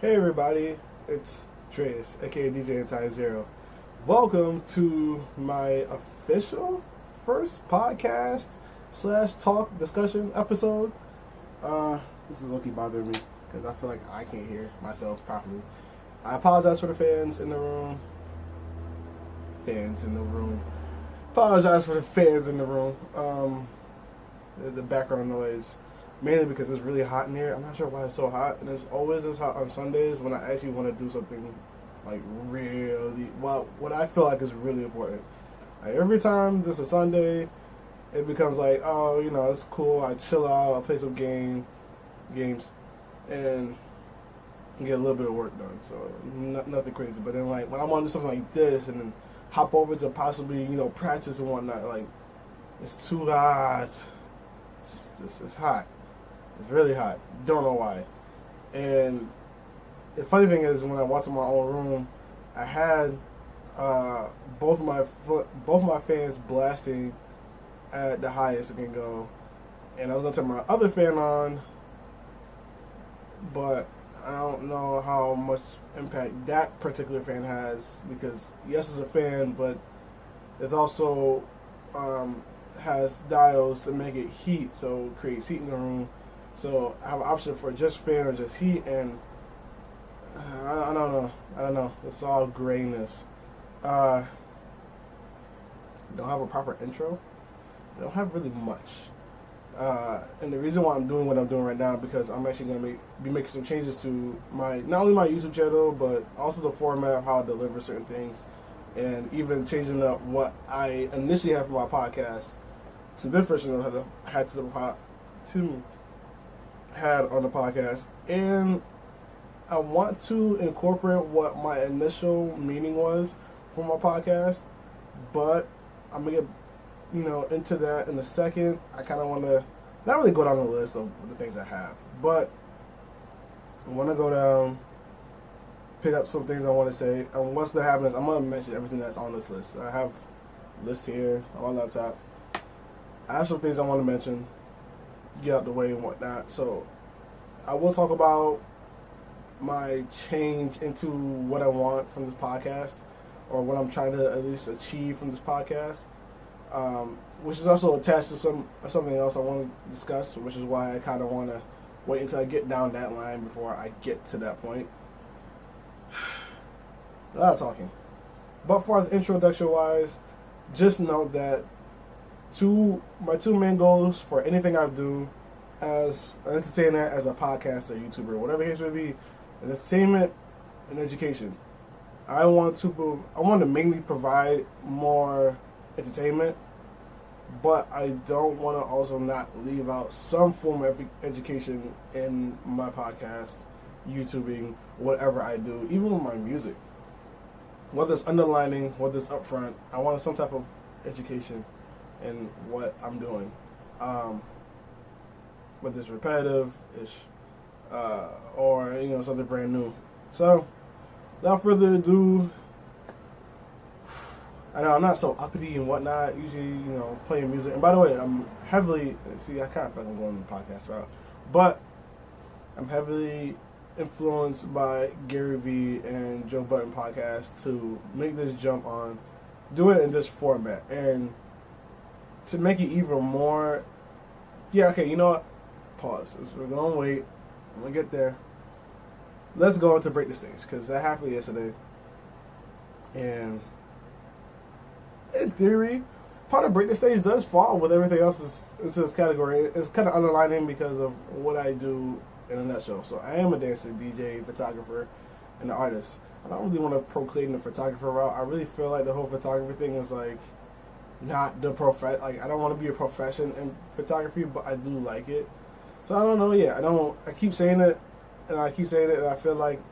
Hey everybody, it's Dreas, aka DJ Anti-Zero. Welcome to my official first podcast slash talk discussion episode. This is low-key bothering me because I feel like I can't hear myself properly. I apologize for the fans in the room. Fans in the room. Apologize for the fans in the room. The background noise. Mainly because it's really hot in here. I'm not sure why it's so hot, and it's always this hot on Sundays when I actually want to do something like really what I feel like is really important. Like every time this is a Sunday, it becomes like, oh, it's cool. I chill out, I play some games, and get a little bit of work done. So nothing crazy. But then like when I want to do something like this, and then hop over to possibly practice and whatnot, like it's too hot. It's hot. It's really hot. Don't know why. And the funny thing is, when I walked in my own room, I had both my fans blasting at the highest it can go, and I was gonna turn my other fan on, but I don't know how much impact that particular fan has because yes, it's a fan, but it's also has dials to make it heat, so it creates heat in the room. So I have an option for just fan or just heat, and I don't know. It's all grayness. Don't have a proper intro. I don't have really much. And the reason why I'm doing what I'm doing right now because I'm actually going to be making some changes to not only my YouTube channel, but also the format of how I deliver certain things, and even changing up what I initially had for my podcast to this version of how I had had on the podcast. And I want to incorporate what my initial meaning was for my podcast, but I'm gonna get into that in a second. I kind of want to not really go down the list of the things I have, but I want to go down, pick up some things I want to say, and what's going to happen is I'm going to mention everything that's on this list. I have a list here on my laptop. I have some things I want to mention, get out the way and whatnot. So I will talk about my change into what I want from this podcast, or what I'm trying to at least achieve from this podcast, which is also attached to something else I want to discuss, which is why I kind of want to wait until I get down that line before I get to that point. A lot of talking. But as far as introduction wise, just note that my two main goals for anything I do as an entertainer, as a podcaster, YouTuber, whatever the case may be, is entertainment and education. I want to mainly provide more entertainment, but I don't want to also not leave out some form of education in my podcast, YouTubing, whatever I do, even with my music. Whether it's underlining, whether it's upfront, I want some type of education in what I'm doing. Whether it's repetitive-ish, or something brand new. So, without further ado, I know I'm not so uppity and whatnot. Usually, playing music. And by the way, I kind of feel like I'm going the podcast route, but I'm heavily influenced by Gary Vee and Joe Budden podcast to make this jump on, do it in this format, and to make it even more. Yeah, okay. You know what? Pause. We're gonna wait. I'm gonna get there. Let's go into break the stage because that happened yesterday, and in theory, part of break the stage does fall with everything else into this category. It's kind of underlining because of what I do in a nutshell. So I am a dancer, DJ, photographer, and an artist. I don't really want to proclaim the photographer route. I really feel like the whole photography thing is like not the like I don't want to be a profession in photography, but I do like it. So I don't know. Yeah, I keep saying it, and I keep saying it, and I feel like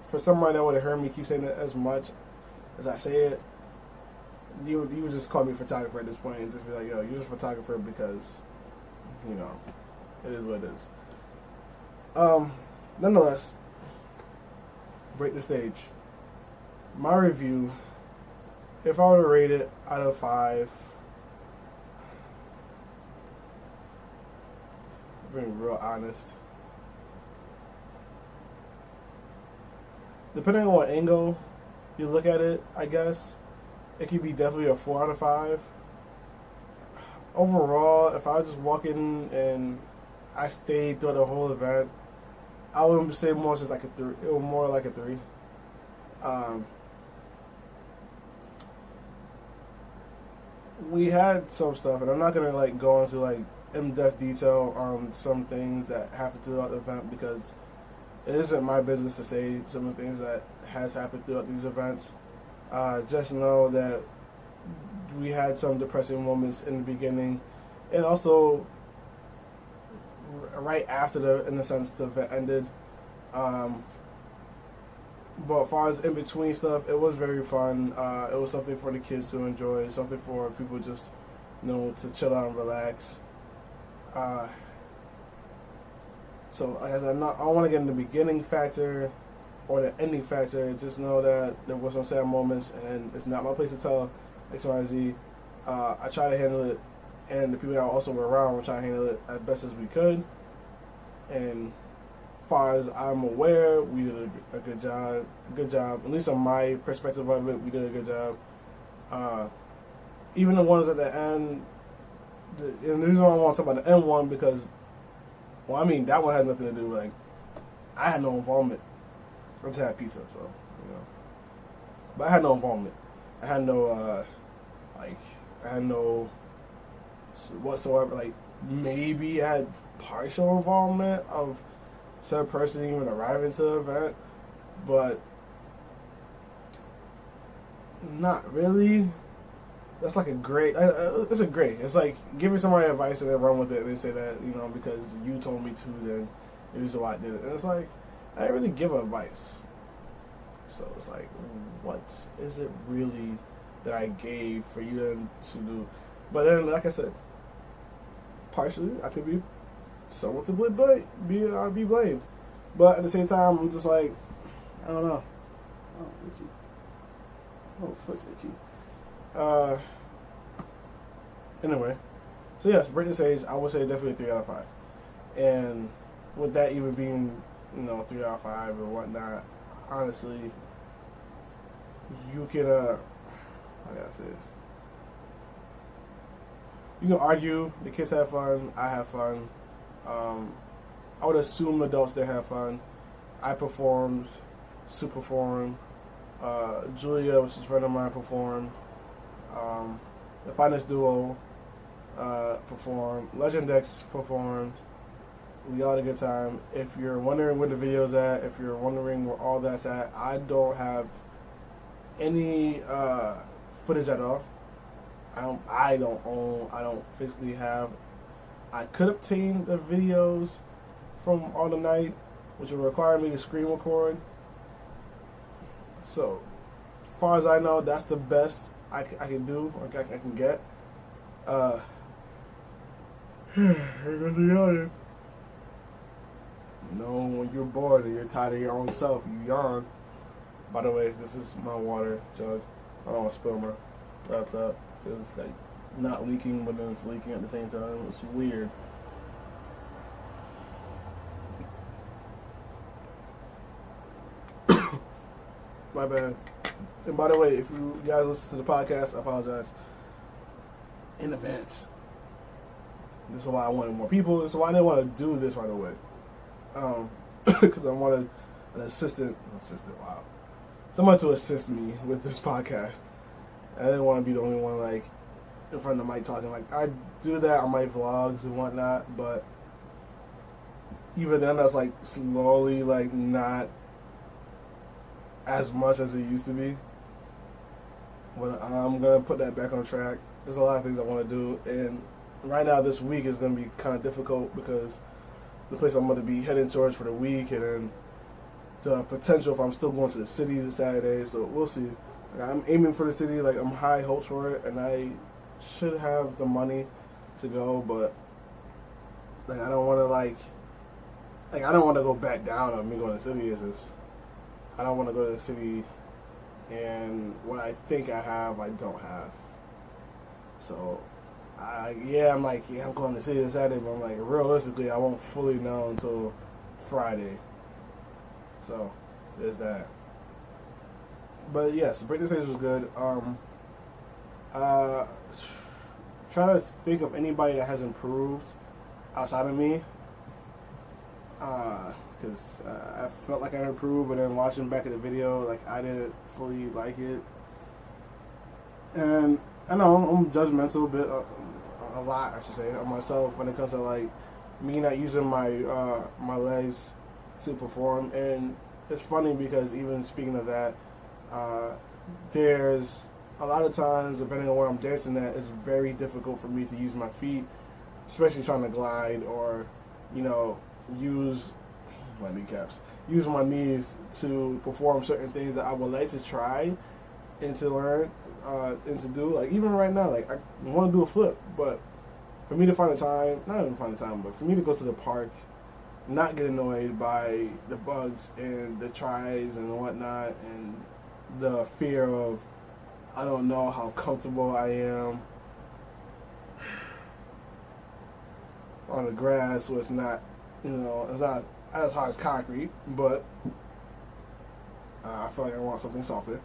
for somebody that would have heard me keep saying it as much as I say it, you would just call me a photographer at this point and just be like, yo, you're just a photographer because it is what it is. Nonetheless, break the stage. My review, if I were to rate it out of 5, being real honest, depending on what angle you look at it, I guess it could be definitely a 4 out of 5. Overall, if I was just walking and I stayed through the whole event, I wouldn't say more just like a 3. It was more like a 3. We had some stuff, and I'm not gonna like go into like in-depth detail on some things that happened throughout the event because it isn't my business to say some of the things that has happened throughout these events. Just know that we had some depressing moments in the beginning, and also right after in the sense, the event ended. But as far as in between stuff, it was very fun. It was something for the kids to enjoy, something for people just, to chill out and relax. So, like I said, I don't want to get in the beginning factor or the ending factor. Just know that there were some sad moments, and it's not my place to tell X, Y, Z. I try to handle it, and the people that also were around were trying to handle it as best as we could. And as far as I'm aware, we did a good job. Good job. At least on my perspective of it, we did a good job. Even the ones at the end, and the reason why I want to talk about the end one because, that one had nothing to do. Like, I had no involvement. I just had pizza, so but I had no involvement. I had no I had no whatsoever. Like, maybe I had partial involvement of said person even arriving to the event, but not really. That's like a great. It's a great. It's like giving somebody advice and they run with it and they say that because you told me to, then it was why I did it. And it's like I didn't really give advice. So it's like, what is it really that I gave for you then to do? But then, like I said, partially I could be somewhat to be blamed. But at the same time, I'm just like, I don't know. Oh, itchy. Oh, foot's itchy. Anyway, so yes, Britney Sage, I would say definitely 3 out of 5. And with that even being, 3 out of 5 or whatnot, honestly, you can, I gotta say this. You can argue, the kids have fun, I have fun. I would assume adults that have fun. I performed, Sue performed, Julia, which is a friend of mine, performed. The Finest Duo performed. Legend X performed. We all had a good time. If you're wondering where the video's at, if you're wondering where all that's at, I don't have any footage at all. I don't physically have. I could obtain the videos from all the night, which would require me to screen record. So, as far as I know, that's the best I can do, or I can get. When you're bored and you're tired of your own self, you yawn. By the way, this is my water jug. I don't want to spill my laptop. It's like not leaking, but then it's leaking at the same time. It's weird. My bad. And by the way, if you guys listen to the podcast, I apologize in advance. This is why I wanted more people. This is why I didn't want to do this right away. Because I wanted an assistant, wow. Someone to assist me with this podcast. I didn't want to be the only one, like, in front of the mic talking. Like, I do that on my vlogs and whatnot, but even then, that's, like, slowly, like, not as much as it used to be. But I'm going to put that back on track. There's a lot of things I want to do, and right now this week is going to be kind of difficult because the place I'm going to be heading towards for the week, and then the potential if I'm still going to the city this Saturday, so we'll see. I'm aiming for the city, like I'm high hopes for it, and I should have the money to go, but like I don't want to I don't want to go back down on me going to the city. It's just I don't want to go to the city and what I think I have, I don't have. So I'm going to the city this Saturday, but I'm like, realistically, I won't fully know until Friday. So, there's that. But yes, Britney stage was good. Uh, try to think of anybody that has improved outside of me. Because I felt like I improved, but then watching back at the video, like I didn't fully like it. And I know I'm judgmental a lot, I should say, of myself when it comes to like me not using my legs to perform. And it's funny because even speaking of that, there's a lot of times, depending on where I'm dancing at, it's very difficult for me to use my feet, especially trying to glide or, use my kneecaps, use my knees to perform certain things that I would like to try and to learn and to do. Like even right now, like I want to do a flip, but for me to find the time, not even find the time, but for me to go to the park, not get annoyed by the bugs and the tries and whatnot, and the fear of I don't know how comfortable I am on the grass, so it's not, it's not as hard as concrete, but I feel like I want something softer.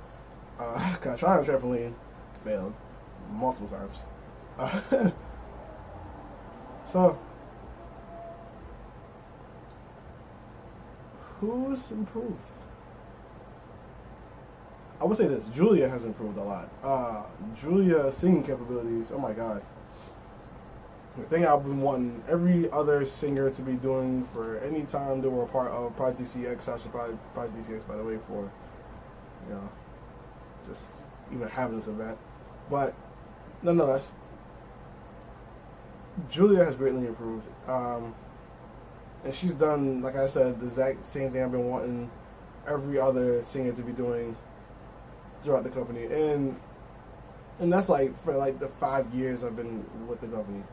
Cause I tried on a trampoline, failed multiple times. So, who's improved? I would say this: Julia has improved a lot. Julia's singing capabilities. Oh my god! The thing I've been wanting every other singer to be doing for any time they were a part of Project DCX. Sasha Project DCX, by the way, for just even having this event. But nonetheless, Julia has greatly improved. And she's done, like I said, the exact same thing I've been wanting every other singer to be doing throughout the company. And that's like for like the 5 years I've been with the company.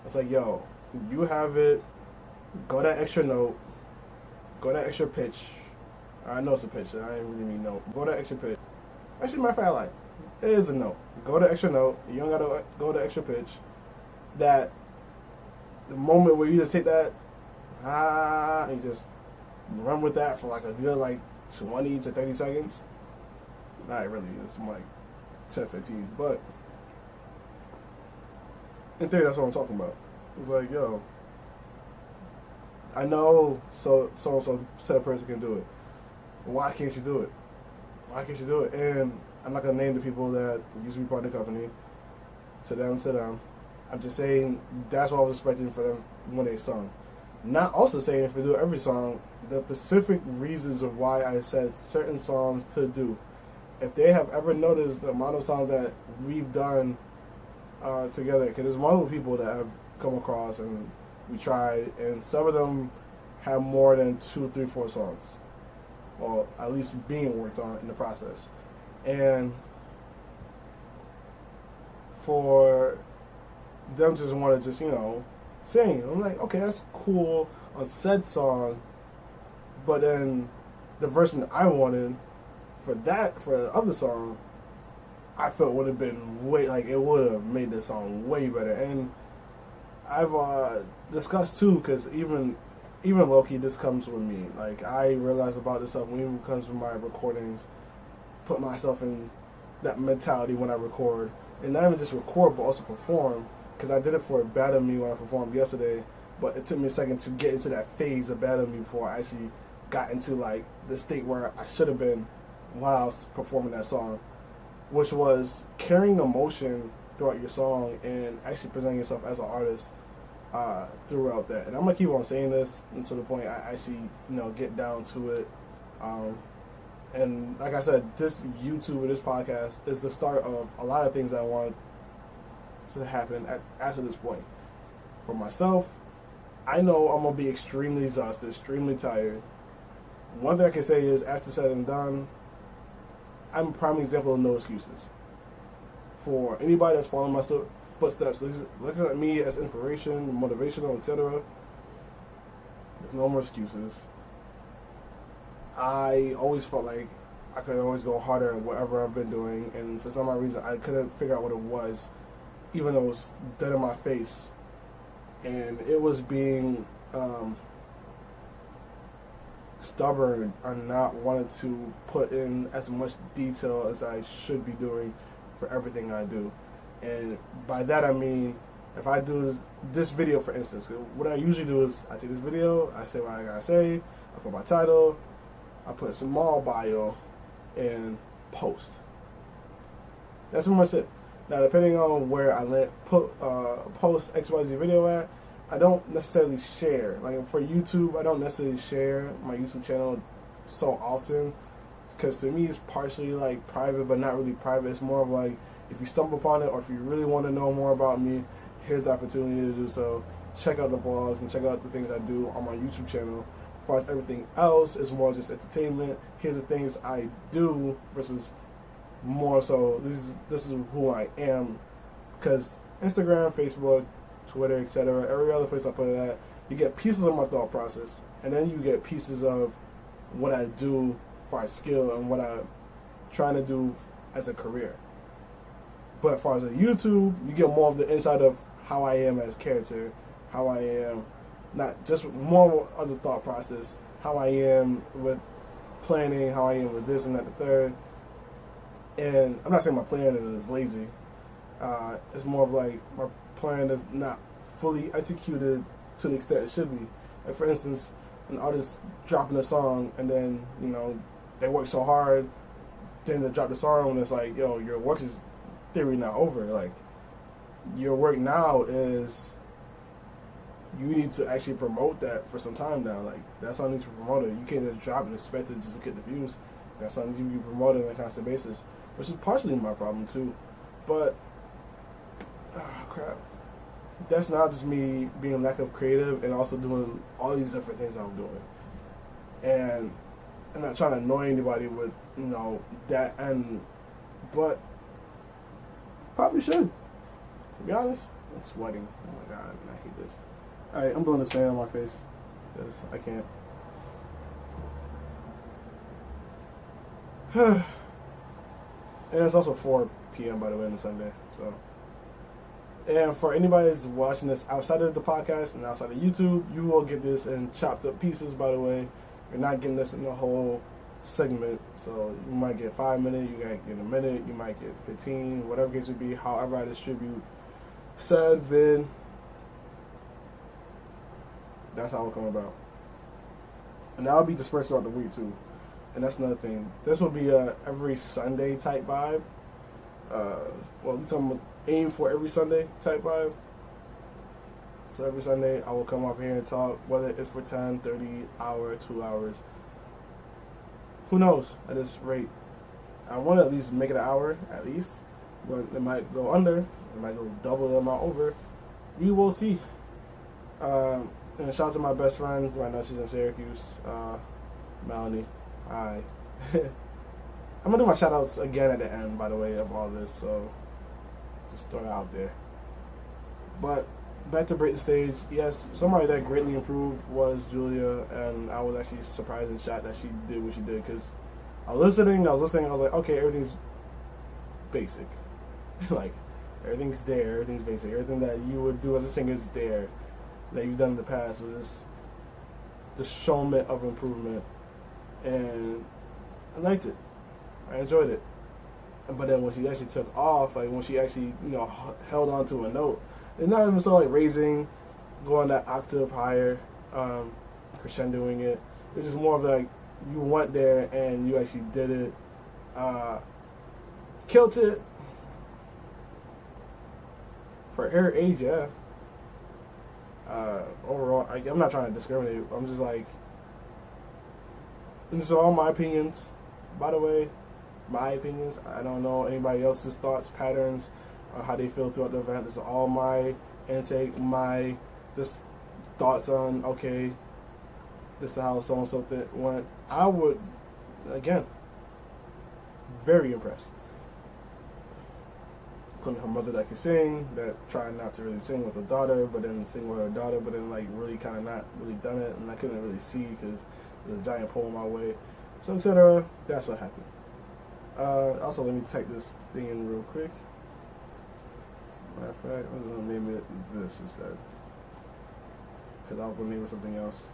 It's like, yo, you have it, go that extra note, go that extra pitch. I know it's a pitch, I didn't really mean note. Go that extra pitch. Actually, matter of fact, like, it is a note. Go the extra note. You don't gotta go the extra pitch. That the moment where you just take that, and just run with that for like a good like 20 to 30 seconds. Not really, it's more like 10, 15. But in theory, that's what I'm talking about. It's like, yo, I know so said person can do it. Why can't you do it? Why can't you do it? And I'm not gonna name the people that used to be part of the company. To them. I'm just saying that's what I was expecting for them when they sung. Not also saying if we do every song, the specific reasons of why I said certain songs to do. If they have ever noticed the amount of songs that we've done together, because there's multiple people that have come across and we tried, and some of them have more than 2, 3, 4 songs. Well, at least being worked on in the process. And for them just want to just, sing. I'm like, okay, that's cool on said song, but then the version that I wanted for the other song, I felt would have been it would have made the song way better. And I've discussed too, because even low-key, this comes with me. Like, I realize about this stuff when it comes to my recordings, put myself in that mentality when I record. And not even just record, but also perform. Because I did it for Battle Me when I performed yesterday. But it took me a second to get into that phase of Battle Me before I actually got into, like, the state where I should have been while I was performing that song. Which was carrying emotion throughout your song and actually presenting yourself as an artist throughout that. And I'm going to keep on saying this until the point I actually, get down to it. And like I said, this YouTube or this podcast is the start of a lot of things I want to happen after this point. For myself, I know I'm going to be extremely exhausted, extremely tired. One thing I can say is, after said and done, I'm a prime example of no excuses. For anybody that's following my footsteps, looks at me as inspiration, motivational, etc., there's no more excuses. I always felt like I could always go harder at whatever I've been doing, and for some odd reason I couldn't figure out what it was, even though it was dead in my face. And it was being stubborn on not wanting to put in as much detail as I should be doing for everything I do. And by that I mean, if I do this video, for instance, what I usually do is I take this video, I say what I gotta say, I put my title, I put some small bio, and post. That's pretty much it. Now, depending on where I post XYZ video at, I don't necessarily share. Like for YouTube, I don't necessarily share my YouTube channel so often, because to me it's partially like private, but not really private. It's more of like, if you stumble upon it, or if you really want to know more about me, here's the opportunity to do so. Check out the vlogs and check out the things I do on my YouTube channel. As far as everything else, is more just entertainment. Here's the things I do versus more so this is who I am. Because Instagram, Facebook, Twitter, etc., every other place I put it at, you get pieces of my thought process, and then you get pieces of what I do for my skill and what I'm trying to do as a career. But as far as a YouTube, you get more of the inside of how I am as a character, how I am, not just more of the thought process, how I am with planning, how I am with this and that, the third. And I'm not saying my plan is lazy. It's more of like my plan is not fully executed to the extent it should be. Like for instance, an artist dropping a song and then, they work so hard, then they drop the song and it's like, yo, your work is theory not over. Like, your work now is, you need to actually promote that for some time now. Like, that song needs to be promoted. You can't just drop and expect it just to get the views. That song needs to be promoted on a constant basis, which is partially my problem too. But crap, that's not just me being lack of creative and also doing all these different things I'm doing. And I'm not trying to annoy anybody with that, but probably should. To be honest, I'm sweating. Oh my god, I hate this. Alright, I'm blowing this fan on my face because I can't. And it's also 4 p.m. by the way on a Sunday. So, and for anybody that's watching this outside of the podcast and outside of YouTube, you will get this in chopped up pieces. By the way, you're not getting this in the whole segment. So you might get 5 minutes, you might get a minute, you might get 15, whatever case would be. However I distribute said vid, that's how it'll come about. And that'll be dispersed throughout the week too. And that's another thing. This will be a every Sunday type vibe. Well, at least I'm aim for every Sunday type vibe. So every Sunday I will come up here and talk, whether it's for 10, 30 hour, 2 hours. Who knows at this rate? I want to at least make it an hour at least. But it might go under. It might go double the amount over. We will see. And shout out to my best friend. Right now she's in Syracuse. Melanie. Hi. I'm going to do my shout outs again at the end, by the way, of all this. So just throw it out there. But back to Break the Stage. Yes, somebody that greatly improved was Julia. And I was actually surprised and shocked that she did what she did. Because I was listening. I was like, okay, everything's basic. Like, everything's there. Everything's basic. Everything that you would do as a singer is there. That you've done in the past was just the showman of improvement. And I liked it. I enjoyed it. But then when she actually took off, like when she actually, held on to a note, it's not even so like raising, going that octave higher, crescendoing it. It's just more of like you went there and you actually did it, killed it. For her age, yeah. Overall, I'm not trying to discriminate. I'm just like, and this are all my opinions, by the way. My opinions. I don't know anybody else's thoughts, patterns, how they feel throughout the event. This is all my intake, my just thoughts on, okay, this is how so-and-so went. I would, again, very impressed. Including her mother that can sing, that tried not to really sing with her daughter, but then sing with her daughter, but then like really kind of not really done it, and I couldn't really see because there's a giant pole in my way. So, etc. That's what happened. Also, let me type this thing in real quick. Matter of fact, I'm going to name it this instead. Because I was going to name it something else.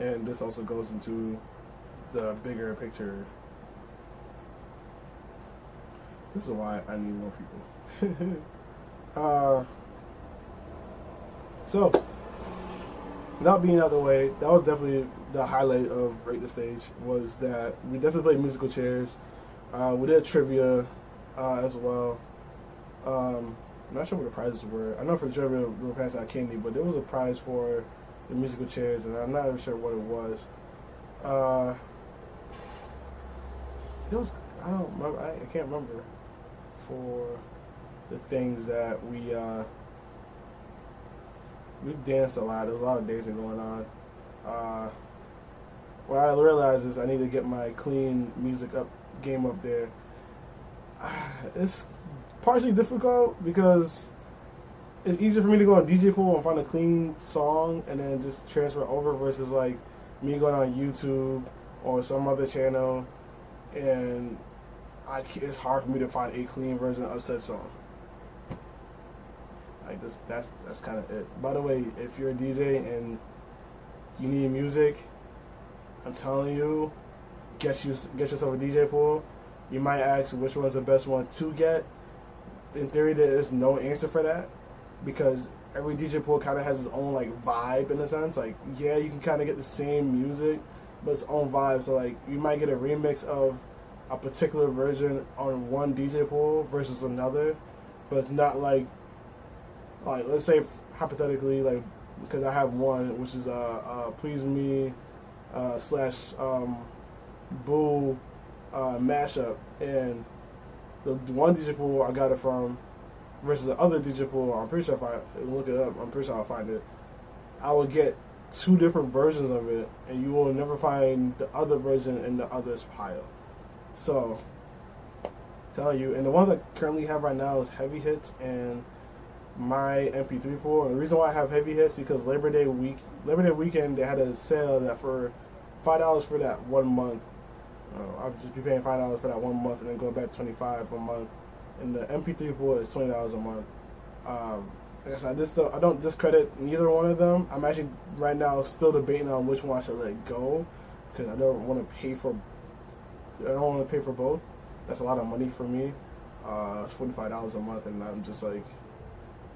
And this also goes into the bigger picture. This is why I need more people. So, without being out of the way, that was definitely the highlight of Break the Stage, was that we definitely played musical chairs. We did trivia as well. I'm not sure what the prizes were. I know for trivia we were passing out candy, but there was a prize for the musical chairs, and I'm not even sure what it was. It was, I don't remember. I can't remember for the things that we danced a lot. There was a lot of dancing going on. What I realized is I need to get my clean music game up there. It's partially difficult because it's easier for me to go on DJ Pool and find a clean song and then just transfer over versus like me going on YouTube or some other channel, and it's hard for me to find a clean version of said song. Like that's kind of it. By the way, if you're a DJ and you need music, I'm telling you, get yourself a DJ Pool. You might ask which one's the best one to get. In theory, there is no answer for that because every DJ Pool kind of has its own like vibe in a sense. Like, yeah, you can kind of get the same music, but its own vibe. So like, you might get a remix of a particular version on one DJ Pool versus another, but it's not like let's say hypothetically, like, because I have one which is Please Me / Boo mashup, and the one DJ Pool I got it from versus the other DJ Pool, I'm pretty sure if I look it up, I'm pretty sure I'll find it. I would get two different versions of it, and you will never find the other version in the other's pile. So, telling you, and the ones I currently have right now is Heavy Hits and my MP3 pool. And the reason why I have Heavy Hits is because Labor Day weekend they had a sale that for $5 for that 1 month. I'll just be paying $5 for that 1 month and then go back to $25 a month. And the MP3 pool is $20 a month. Like I said, I don't discredit neither one of them. I'm actually right now still debating on which one I should let go because I don't want to pay for both. That's a lot of money for me. It's $45 a month, and I'm just like,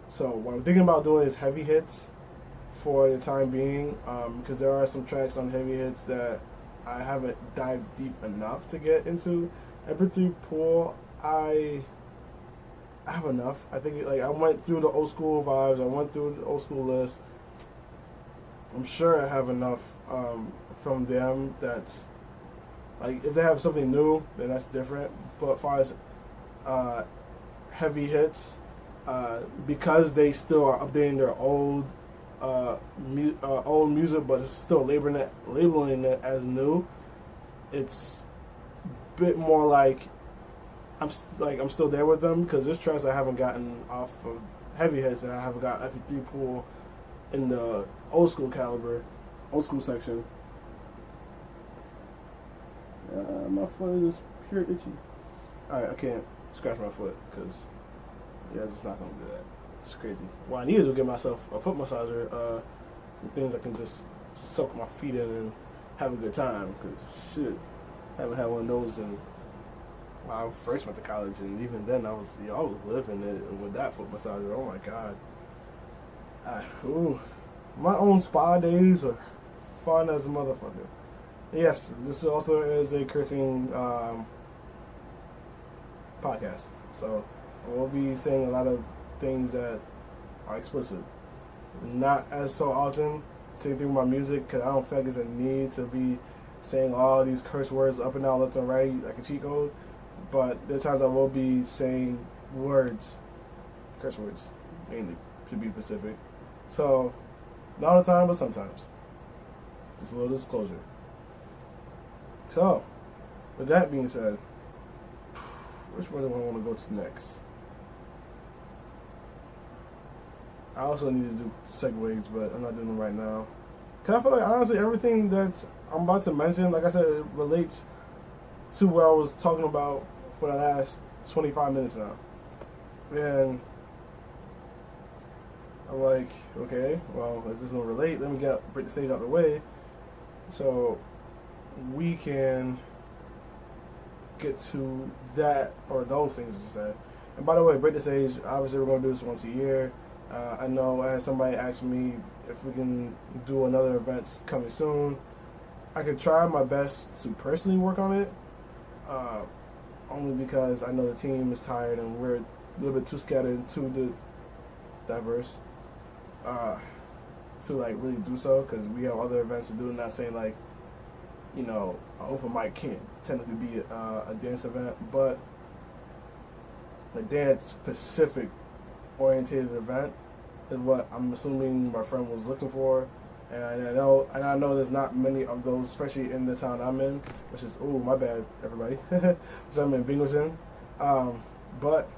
so what I'm thinking about doing is Heavy Hits for the time being, because there are some tracks on Heavy Hits that I haven't dived deep enough to get into. MP3 pool, I have enough. I think I went through the old school vibes. I went through the old school list. I'm sure I have enough from them that's like, if they have something new, then that's different. But as far as Heavy Hits, because they still are updating their old music, but it's still labeling it as new. It's a bit more like I'm still there with them because there's tracks I haven't gotten off of Heavy Hits, and I haven't got MP3 pool in the old school section. My foot is just pure itchy. Alright, I can't scratch my foot because I'm just not gonna do that. It's crazy. Well, I needed to get myself a foot massager, things I can just soak my feet in and have a good time. Because shit, I haven't had one of those in. Well, I first went to college, and even then I was living it with that foot massager. Oh my god. My own spa days are fun as a motherfucker. Yes, this also is a cursing podcast, so we'll be saying a lot of things that are explicit. Not as so often. Same thing with my music, because I don't feel like there's a need to be saying all these curse words up and down, left and right, like a cheat code. But there's times I will be saying curse words, mainly, to be specific. So, not all the time, but sometimes. Just a little disclosure. So, with that being said, which one do I want to go to next? I also need to do segues, but I'm not doing them right now. Because I feel like, honestly, everything that I'm about to mention, like I said, it relates to what I was talking about for the last 25 minutes now. And I'm like, okay, well, is this going to relate? Let me break the stage out of the way. so we can get to that, or those things, as you said. And by the way, Break the Stage, obviously we're going to do this once a year. I know I had somebody ask me if we can do another event coming soon. I could try my best to personally work on it, only because I know the team is tired and we're a little bit too scattered and too diverse to like really do so, because we have other events to do. Not saying like, you know, an open mic can't technically be a dance event, but a dance specific oriented event is what I'm assuming my friend was looking for. And I know there's not many of those, especially in the town I'm in, which is, oh, my bad, everybody, which I'm in Binghamton. But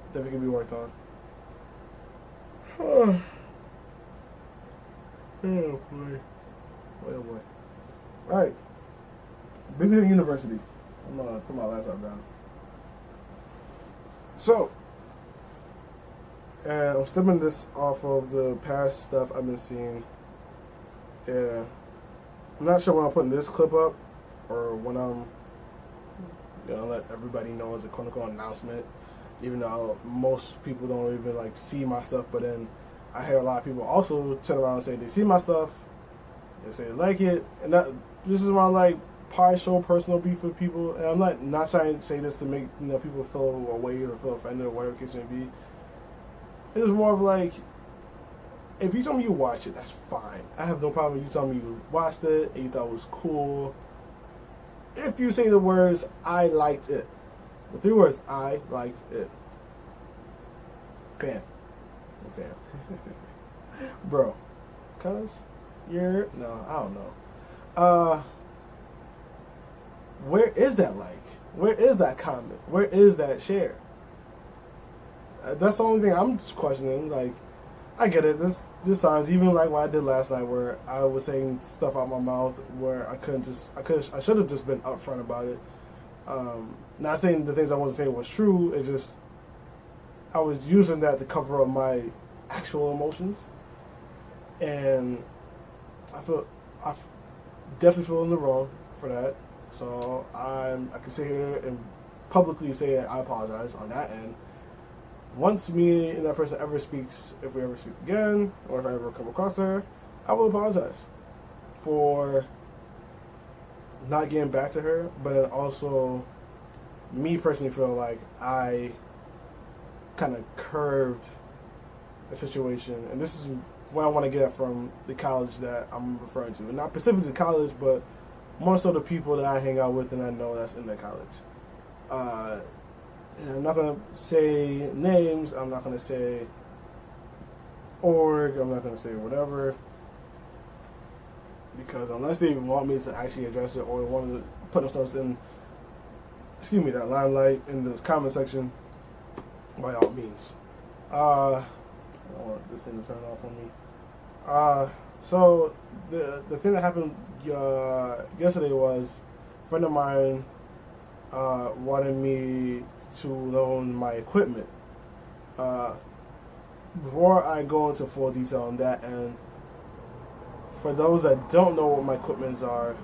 definitely can be worked on. Oh boy. Oh boy. Alright. Binghamton University. I'm gonna put my laptop down. So, and I'm slipping this off of the past stuff I've been seeing. Yeah. I'm not sure when I'm putting this clip up or when I'm gonna let everybody know as a quote unquote announcement, even though most people don't even like see my stuff, but then I hear a lot of people also turn around and say they see my stuff, they say they like it, and this is my like pie show personal beef with people, and I'm not trying to say this to make people feel away or feel offended or whatever the case may be. It's more of like, if you tell me you watch it, that's fine. I have no problem with you telling me you watched it and you thought it was cool. If you say the words, I liked it. The 3 words, I liked it. Fam. Bro. Cuz you're, no, I don't know. Where is that like? Where is that comment? Where is that share? That's the only thing I'm just questioning. Like, I get it. This times, even like what I did last night, where I was saying stuff out my mouth, where I should have just been upfront about it. Not saying the things I wasn't saying was true. It's just I was using that to cover up my actual emotions, and I definitely feel in the wrong for that. So I can sit here and publicly say I apologize on that end. Once me and that person ever speaks, if we ever speak again, or if I ever come across her, I will apologize for not getting back to her, but then also me personally feel like I kind of curved the situation. And this is what I want to get at from the college that I'm referring to. Not specifically the college, but more so the people that I hang out with and I know that's in the college. And I'm not going to say names, I'm not going to say org, I'm not going to say whatever, because unless they want me to actually address it or want to put themselves in, that limelight in the comment section, by all means. I don't want this thing to turn off on me. So the thing that happened yesterday was a friend of mine wanted me to loan my equipment. Before I go into full detail on that, and for those that don't know what my equipments are,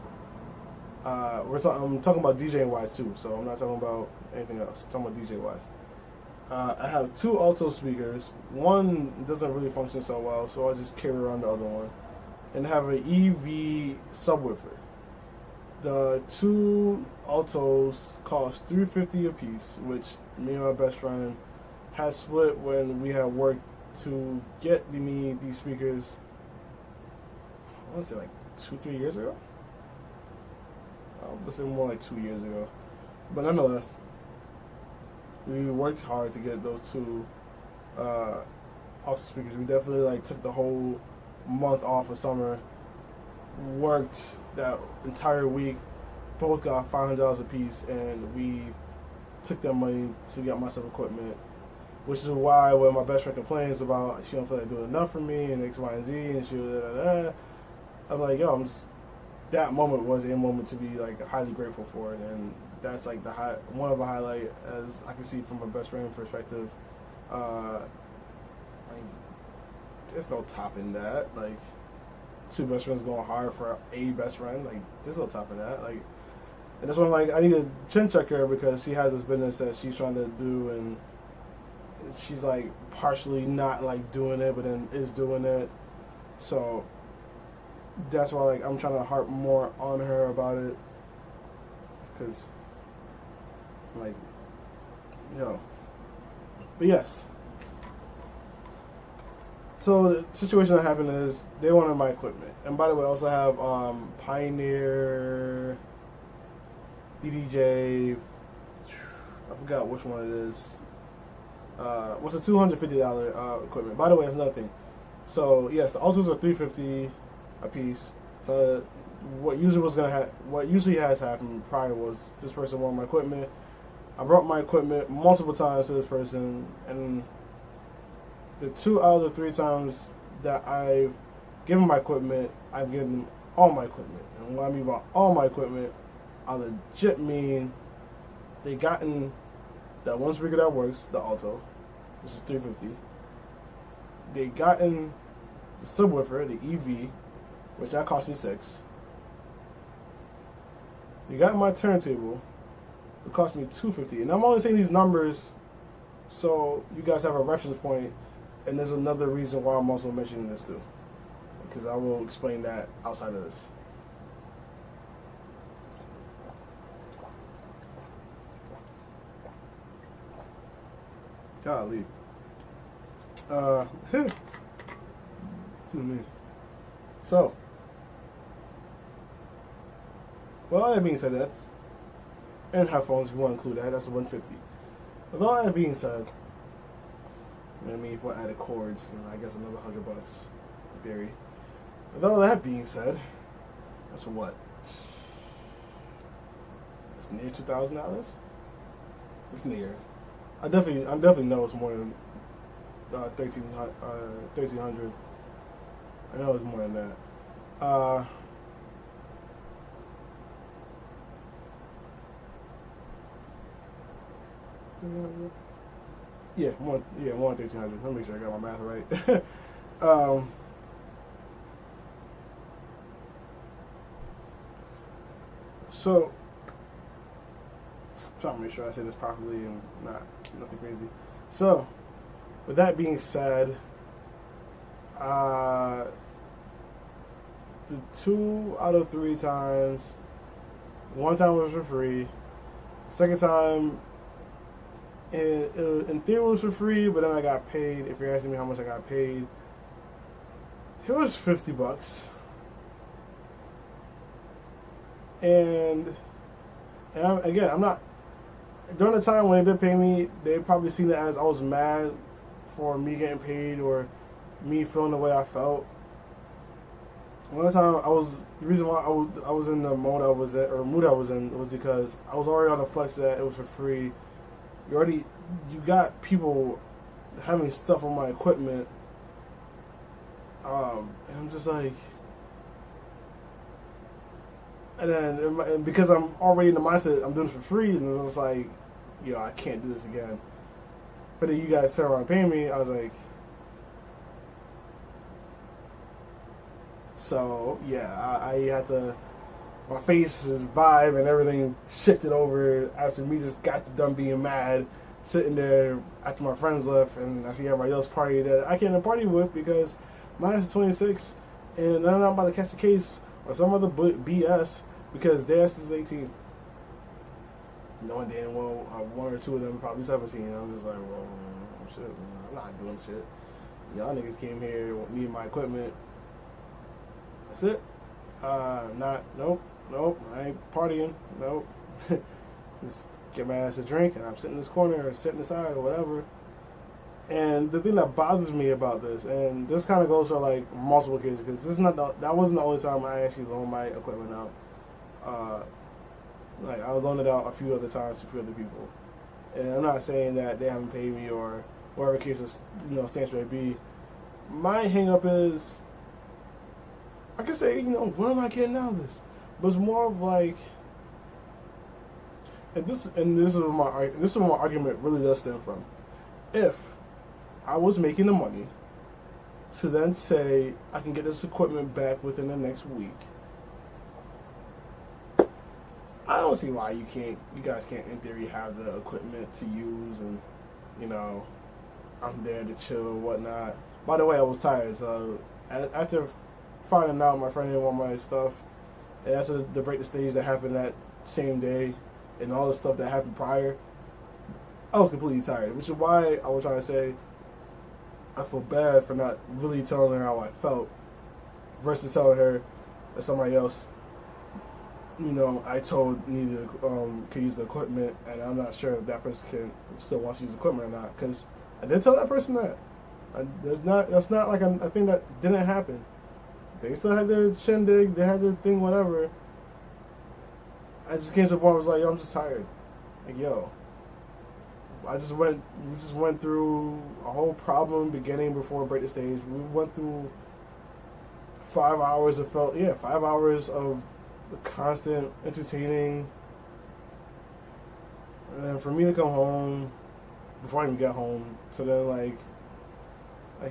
I'm talking about DJing wise too, so I'm not talking about anything else. I'm talking about DJ wise. I have 2 alto speakers. One doesn't really function so well, so I just carry around the other one, and have an EV subwoofer. The 2 altos cost $350 a piece, which me and my best friend had split when we had worked to get me these speakers. I want to say like 2-3 years ago. I would say more like 2 years ago, but nonetheless, we worked hard to get those 2 alto speakers. We definitely like took the whole month off of summer, worked that entire week, both got $500 a piece, and we took that money to get myself equipment, which is why when my best friend complains about she don't feel like doing enough for me and X, Y, and Z, and she was I'm like, yo, that moment was a moment to be like highly grateful for, and that's like one of the highlight, as I can see from a best friend perspective. Like, there's no topping that. Like, two best friends going hard for a best friend. Like, there's no top of that. Like, and that's why I'm like, I need to chin check her because she has this business that she's trying to do, and she's like partially not like doing it, but then is doing it. So that's why like I'm trying to harp more on her about it, because like, but yes. So the situation that happened is they wanted my equipment, and by the way, I also have Pioneer, DDJ. I forgot which one it is. What's a $250 equipment? By the way, it's nothing. So yes, the Altos are $350 a piece. So what usually has happened prior was this person wanted my equipment. I brought my equipment multiple times to this person, and the 2 out of the 3 times that I've given my equipment, I've given them all my equipment. And what I mean by all my equipment, I legit mean they gotten that one speaker that works, the Alto, which is $350. They gotten the subwoofer, the EV, which that cost me $6. They got my turntable, it cost me $250. And I'm only saying these numbers so you guys have a reference point, and there's another reason why I'm also mentioning this too, because I will explain that outside of this. Golly. Excuse me. So, with all that being said, that's, and headphones, if you want to include that, that's $150. With all that being said, you know what I mean, if we added cords, and I guess another $100 in theory. With all that being said, that's what? It's near $2,000? It's near. I definitely know it's more than 1,300. I know it's more than that. More than 1,300. Let me make sure I got my math right. So, I'm trying to make sure I say this properly and nothing crazy. So, with that being said, the 2 out of 3 times, one time was for free. Second time, in theory it was for free, but then I got paid. If you're asking me how much I got paid, it was $50. And I'm not. During the time when they did pay me, they probably seen it as I was mad for me getting paid or me feeling the way I felt. One time the reason why I was in the mood I was in was because I was already on the flex that it was for free. You got people having stuff on my equipment, and I'm just like, and because I'm already in the mindset I'm doing it for free, and it's like, I can't do this again. But then you guys turn around and pay me, I was like, so yeah, I had to, my face and vibe and everything shifted over after me just got done being mad, sitting there after my friends left, and I see everybody else party that I can't party with because mine is 26, and I'm not about to catch a case or some other BS because their ass is 18. Knowing damn well one or two of them probably 17. I'm just like, well, shit, I'm not doing shit. Y'all niggas came here with me and my equipment. That's it. Nope, I ain't partying. Nope. Just get my ass a drink and I'm sitting in this corner or sitting aside or whatever. And the thing that bothers me about this, and this kind of goes for like multiple cases, because that wasn't the only time I actually loaned my equipment out. Like I loaned it out a few other times to a few other people, and I'm not saying that they haven't paid me or whatever case of stance may be. My hang up is, I could say, when am I getting out of this? But it's more of like, this is where my argument really does stem from. If I was making the money to then say I can get this equipment back within the next week. I don't see why you guys can't in theory have the equipment to use, and I'm there to chill and whatnot. By the way, I was tired, so after finding out my friend didn't want my stuff, and after the break the stage that happened that same day, and all the stuff that happened prior, I was completely tired, which is why I was trying to say I feel bad for not really telling her how I felt versus telling her that somebody else, I told needed could use the equipment, and I'm not sure if that person can still wants to use the equipment or not, because I did tell that person that. That's not like a thing that didn't happen. They still had their shindig, they had their thing, whatever. I just came to the point where I was like, yo, I'm just tired. Like, yo, we just went through a whole problem beginning before break the stage. We went through 5 hours of 5 hours of constant entertaining. And then for me to come home, before I even get home, to then like,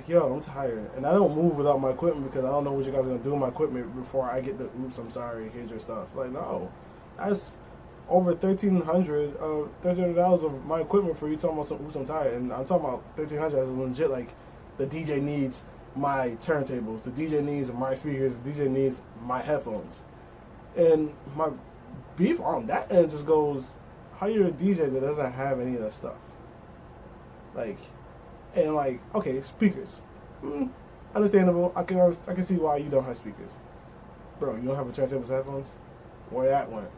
yo, I'm tired. And I don't move without my equipment because I don't know what you guys are going to do with my equipment before I get the, oops, I'm sorry, here's your stuff. Like, no. That's over $1,300 of my equipment for you talking about some, oops, I'm tired. And I'm talking about $1,300 as legit, like, the DJ needs my turntables, the DJ needs my speakers, the DJ needs my headphones. And my beef on that end just goes, how you're a DJ that doesn't have any of that stuff? Like, and like, okay, speakers. Understandable. I can see why you don't have speakers. Bro, you don't have a turntable headphones? Where that went?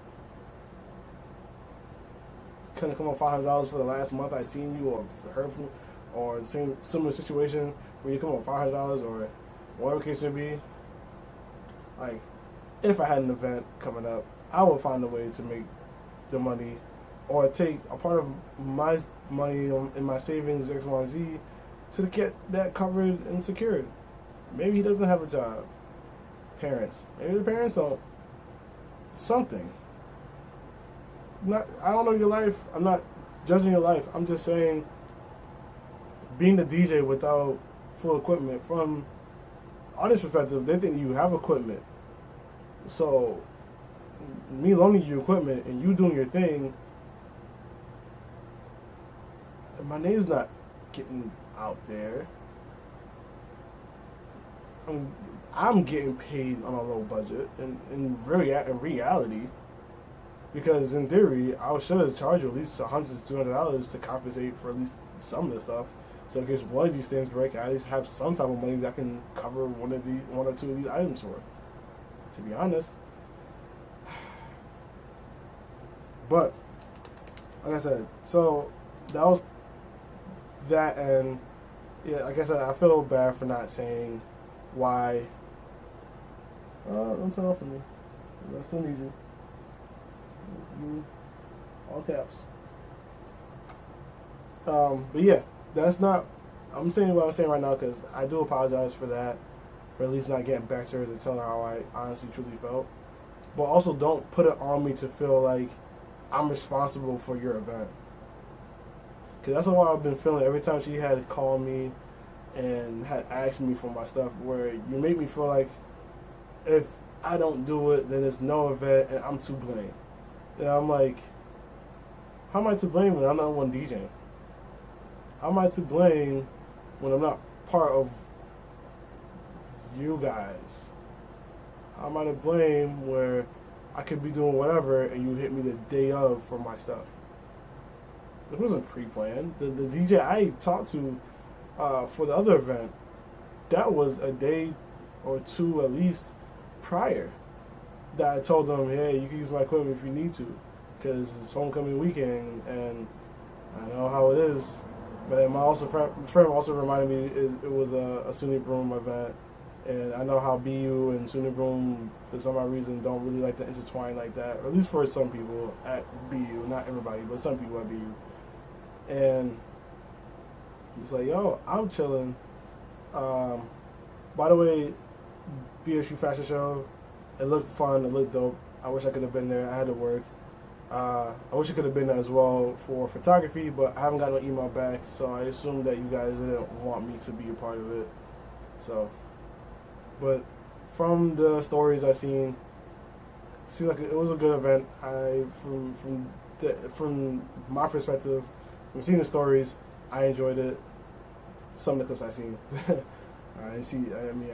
Couldn't come on $500 for the last month I seen you or heard from, or the same similar situation where you come on $500 or whatever case may be. Like, if I had an event coming up, I would find a way to make the money or take a part of my money in my savings, X, Y, Z, to get that covered and secured. Maybe he doesn't have a job. Parents. Maybe the parents don't. Something. I don't know your life. I'm not judging your life. I'm just saying, being the DJ without full equipment, from audience perspective, they think you have equipment. So, me loaning you equipment and you doing your thing, my name's not getting out there. I'm getting paid on a low budget, and in reality, because in theory, I should have charged you at least $100 to $200 to compensate for at least some of the stuff. So in case one of these things break, I at least have some type of money that can cover one or two of these items for. To be honest, but like I said, so that was that, and yeah, like I said, I feel bad for not saying why. Don't turn off for me. I still need you. All caps. But yeah, that's not. I'm saying what I'm saying right now because I do apologize for that, for at least not getting back to her to tell her how I honestly truly felt. But also, don't put it on me to feel like I'm responsible for your event. Because that's how I've been feeling every time she had called me and had asked me for my stuff, where you make me feel like if I don't do it, then there's no event and I'm to blame. And I'm like, how am I to blame when I'm not the one DJing? How am I to blame when I'm not part of you guys? How am I to blame where I could be doing whatever and you hit me the day of for my stuff? It wasn't pre-planned. The DJ I talked to for the other event, that was a day or two at least prior that I told them, hey, you can use my equipment if you need to, because it's homecoming weekend and I know how it is. But then my friend also reminded me it was a SUNY Broom event, and I know how BU and SUNY Broom, for some odd reason, don't really like to intertwine like that, or at least for some people at BU, not everybody, but some people at BU. And he's like, yo, I'm chilling. By the way, BSU Fashion Show, it looked fun, it looked dope. I wish I could have been there. I had to work. I wish I could have been there as well for photography, but I haven't got no email back, so I assumed that you guys didn't want me to be a part of it. So, but from the stories I seen, it seemed like it was a good event. From my perspective, from seeing the stories, I enjoyed it. Some of the clips I seen, I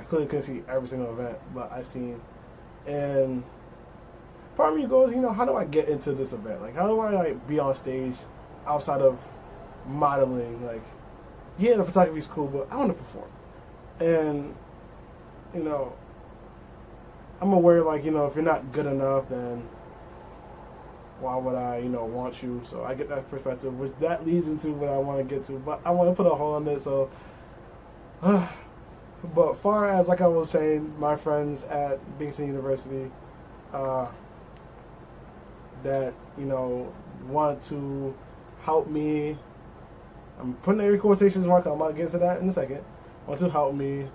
clearly couldn't see every single event, but I seen, and part of me goes, how do I get into this event? Like, how do I be on stage outside of modeling? Like, yeah, the photography is cool, but I want to perform. And, I'm aware, like, if you're not good enough, then why would I, want you? So I get that perspective, which that leads into what I want to get to. But I want to put a hole in it, so. But far as, like I was saying, my friends at Binghamton University, that, want to help me. I'm putting every quotations mark. I'm about to get into that in a second. Want to help me,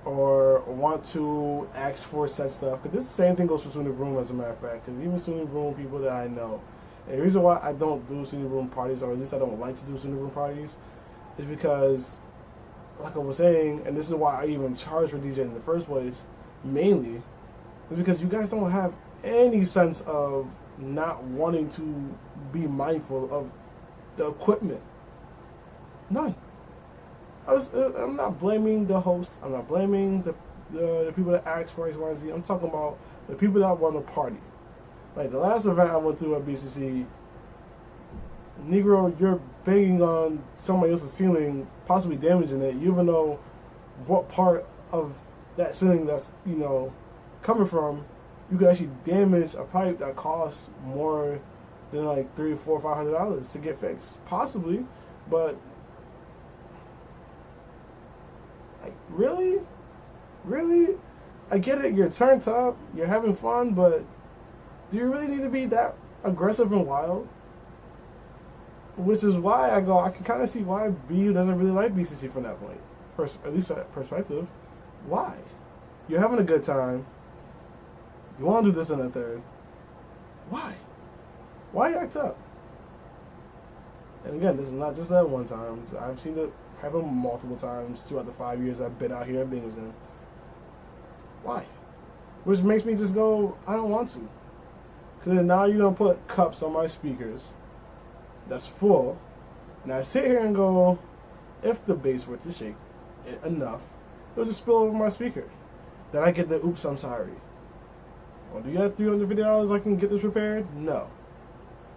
or want to ask for said stuff. Because this same thing goes for student room, as a matter of fact. Because even student room people that I know, and the reason why I don't do student room parties, or at least I don't like to do student room parties, is because, like I was saying, and this is why I even charge for DJ in the first place, mainly, is because you guys don't have any sense of not wanting to be mindful of the equipment. None. I'm not blaming the host. I'm not blaming the people that ask for X, Y, and Z. I'm talking about the people that want to party. Like the last event I went through at BCC, Negro, you're banging on somebody else's ceiling, possibly damaging it. You even know what part of that ceiling that's coming from. You could actually damage a pipe that costs more than like $300, $400, $500 to get fixed, possibly. But like, really, I get it. You're turned up, you're having fun, but do you really need to be that aggressive and wild? Which is why I can kind of see why BU doesn't really like BCC from that point. At least that perspective. Why? You're having a good time. You want to do this and a third. Why? Why act up? And again, this is not just that one time. I've seen it happen multiple times throughout the 5 years I've been out here at Binghamton. Why? Which makes me just go, I don't want to. Because now you're going to put cups on my speakers that's full, and I sit here and go, if the bass were to shake enough, it'll just spill over my speaker. Then I get the oops, I'm sorry. Well, do you have $350 I can get this repaired? No.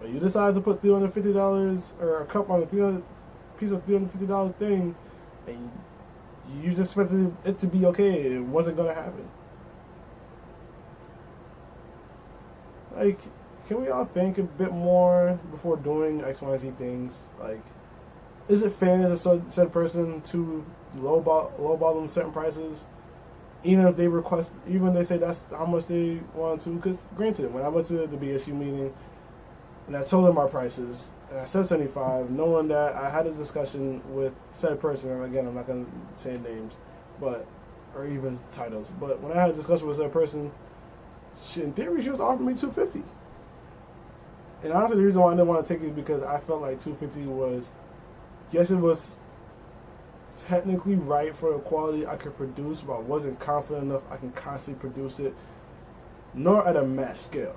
But you decide to put $350 or a cup on a piece of $350 thing, and you just expected it to be okay. It wasn't going to happen. Like, can we all think a bit more before doing X, Y, and Z things? Like, is it fair to said person to lowball them certain prices? Even if they say that's how much they want to. Because granted, when I went to the BSU meeting and I told them my prices, and I said 75, knowing that I had a discussion with said person, and again, I'm not going to say names, or even titles, but when I had a discussion with said person, in theory, she was offering me $250. And honestly, the reason why I didn't want to take it is because I felt like $250 was, yes, it was technically right for the quality I could produce, but I wasn't confident enough I can constantly produce it, nor at a mass scale.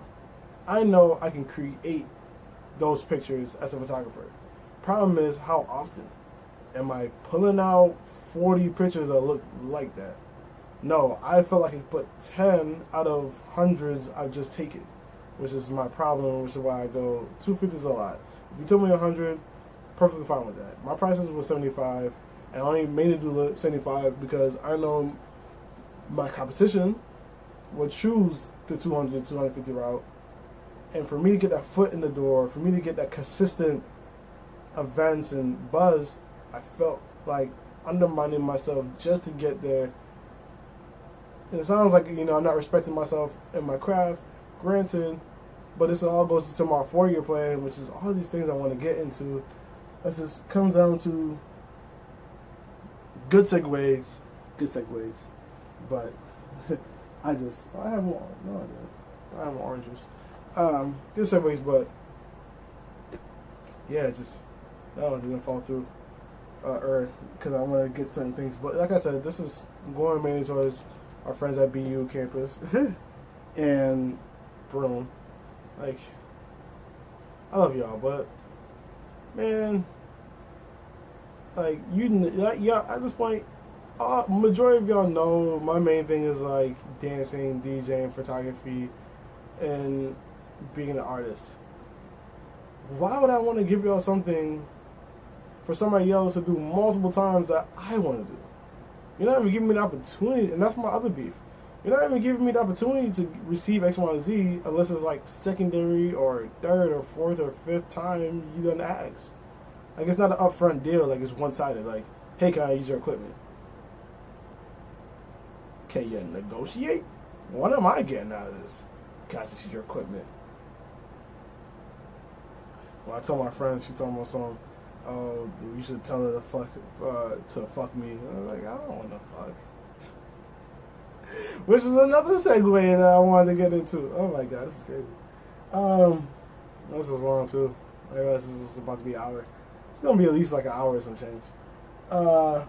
I know I can create those pictures as a photographer. Problem is, how often am I pulling out 40 pictures that look like that? No, I felt like I could put 10 out of hundreds I've just taken, which is my problem, which is why I go, 250 is a lot. If you told me 100, perfectly fine with that. My prices were 75, and I only mainly do 75 because I know my competition would choose the 200, 250 route. And for me to get that foot in the door, for me to get that consistent events and buzz, I felt like undermining myself just to get there. And it sounds like, I'm not respecting myself and my craft, granted, but this all goes into my 4-year plan, which is all these things I want to get into. It just comes down to good segues, but I have more, no idea. I have more orange juice. Good segues, but yeah, it didn't fall through. or because I want to get certain things. But like I said, this is going mainly towards our friends at BU campus and Broome. Like, I love y'all, but man, like yeah, at this point, majority of y'all know my main thing is like dancing, DJing, photography, and being an artist. Why would I want to give y'all something for somebody else to do multiple times that I want to do? You're not even giving me the opportunity, and that's my other beef. You're not even giving me the opportunity to receive X, Y, and Z unless it's like secondary or third or fourth or fifth time you done ask. Like, it's not an upfront deal. Like, it's one-sided. Like, hey, can I use your equipment? Can you negotiate? What am I getting out of this? Can I just use your equipment? When I told my friend, she told me something. Oh, you should tell her to fuck me. I was like, I don't want to fuck. Which is another segue that I wanted to get into. Oh my god, this is crazy. This is long too. I realize this is about to be an hour. It's gonna be at least like an hour or some change. The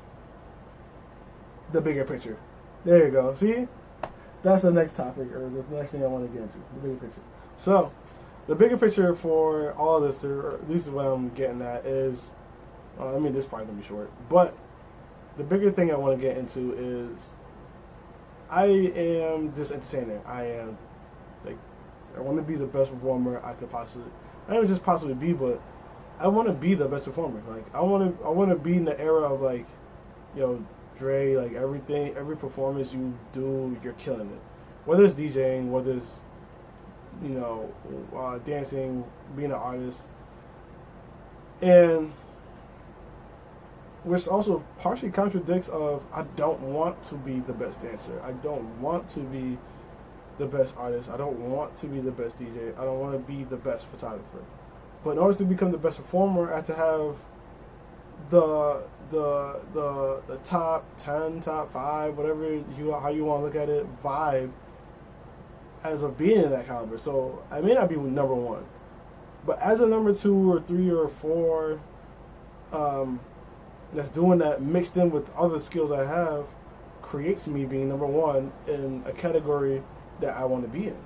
bigger picture. There you go. See? That's the next topic, or the next thing I want to get into. The bigger picture. So, the bigger picture for all of this, or at least what I'm getting at, is, I mean, this is probably going to be short, but the bigger thing I want to get into is, I am this entertainer. I am, like, I want to be the best performer I could possibly, not even just possibly be, but I want to be the best performer. Like, I want to be in the era of, like, yo, Dre, like, everything, every performance you do, you're killing it. Whether it's DJing, whether it's, you know, dancing, being an artist, and which also partially contradicts of I don't want to be the best dancer. I don't want to be the best artist. I don't want to be the best DJ. I don't want to be the best photographer. But in order to become the best performer, I have to have the top 10, top 5, whatever how you want to look at it, vibe as of being in that caliber. So I may not be number 1, but as a number 2 or 3 or 4, that's doing that mixed in with other skills I have, creates me being number 1 in a category that I want to be in.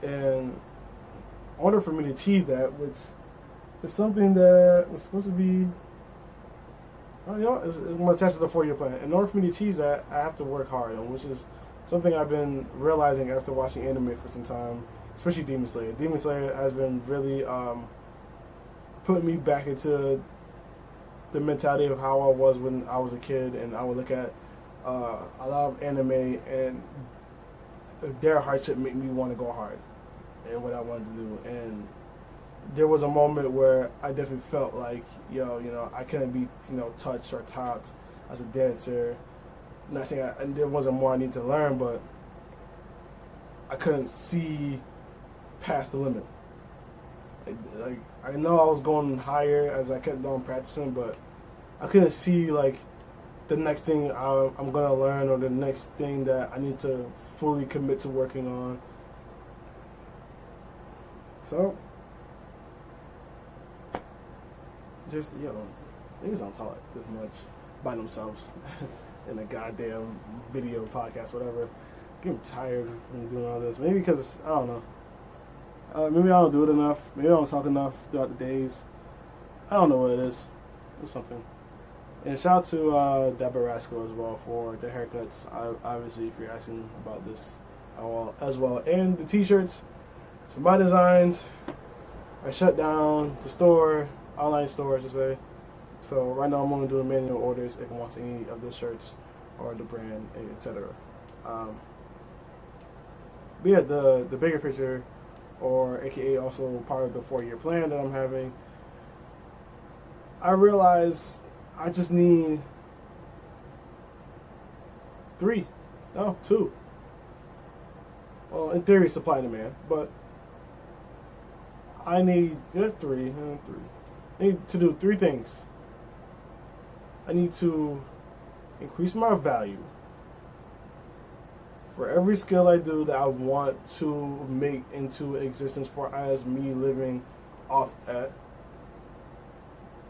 And in order for me to achieve that, which is something that was supposed to be, you know, it's more attached to the 4-year plan. In order for me to achieve that, I have to work hard, and which is something I've been realizing after watching anime for some time, especially Demon Slayer. Demon Slayer has been really putting me back into the mentality of how I was when I was a kid, and I would look at a lot of anime, and their hardship made me want to go hard and what I wanted to do. And there was a moment where I definitely felt like, you know, I couldn't be, you know, touched or topped as a dancer. Not saying there wasn't more I need to learn, but I couldn't see past the limit. Like I know I was going higher as I kept on practicing, but I couldn't see like the next thing I'm gonna learn, or the next thing that I need to fully commit to working on. So just, you know, niggas don't talk this much by themselves in a goddamn video podcast, whatever. I'm getting tired from doing all this. Maybe because, I don't know. Maybe I don't do it enough. Maybe I don't talk enough throughout the days. I don't know what it is. It's something. And shout out to Deborah Rasco as well for the haircuts. Obviously, if you're asking about this as well. And the t-shirts. So my designs. I shut down the store, online store, I should say. So right now I'm only doing manual orders if I want any of the shirts or the brand, etc. But yeah, the bigger picture, or AKA also part of the 4-year plan that I'm having, I realize I just need 2. Well, in theory, supply and demand, but I need 3. I need to do 3 things. I need to increase my value for every skill I do that I want to make into existence for as me living off that.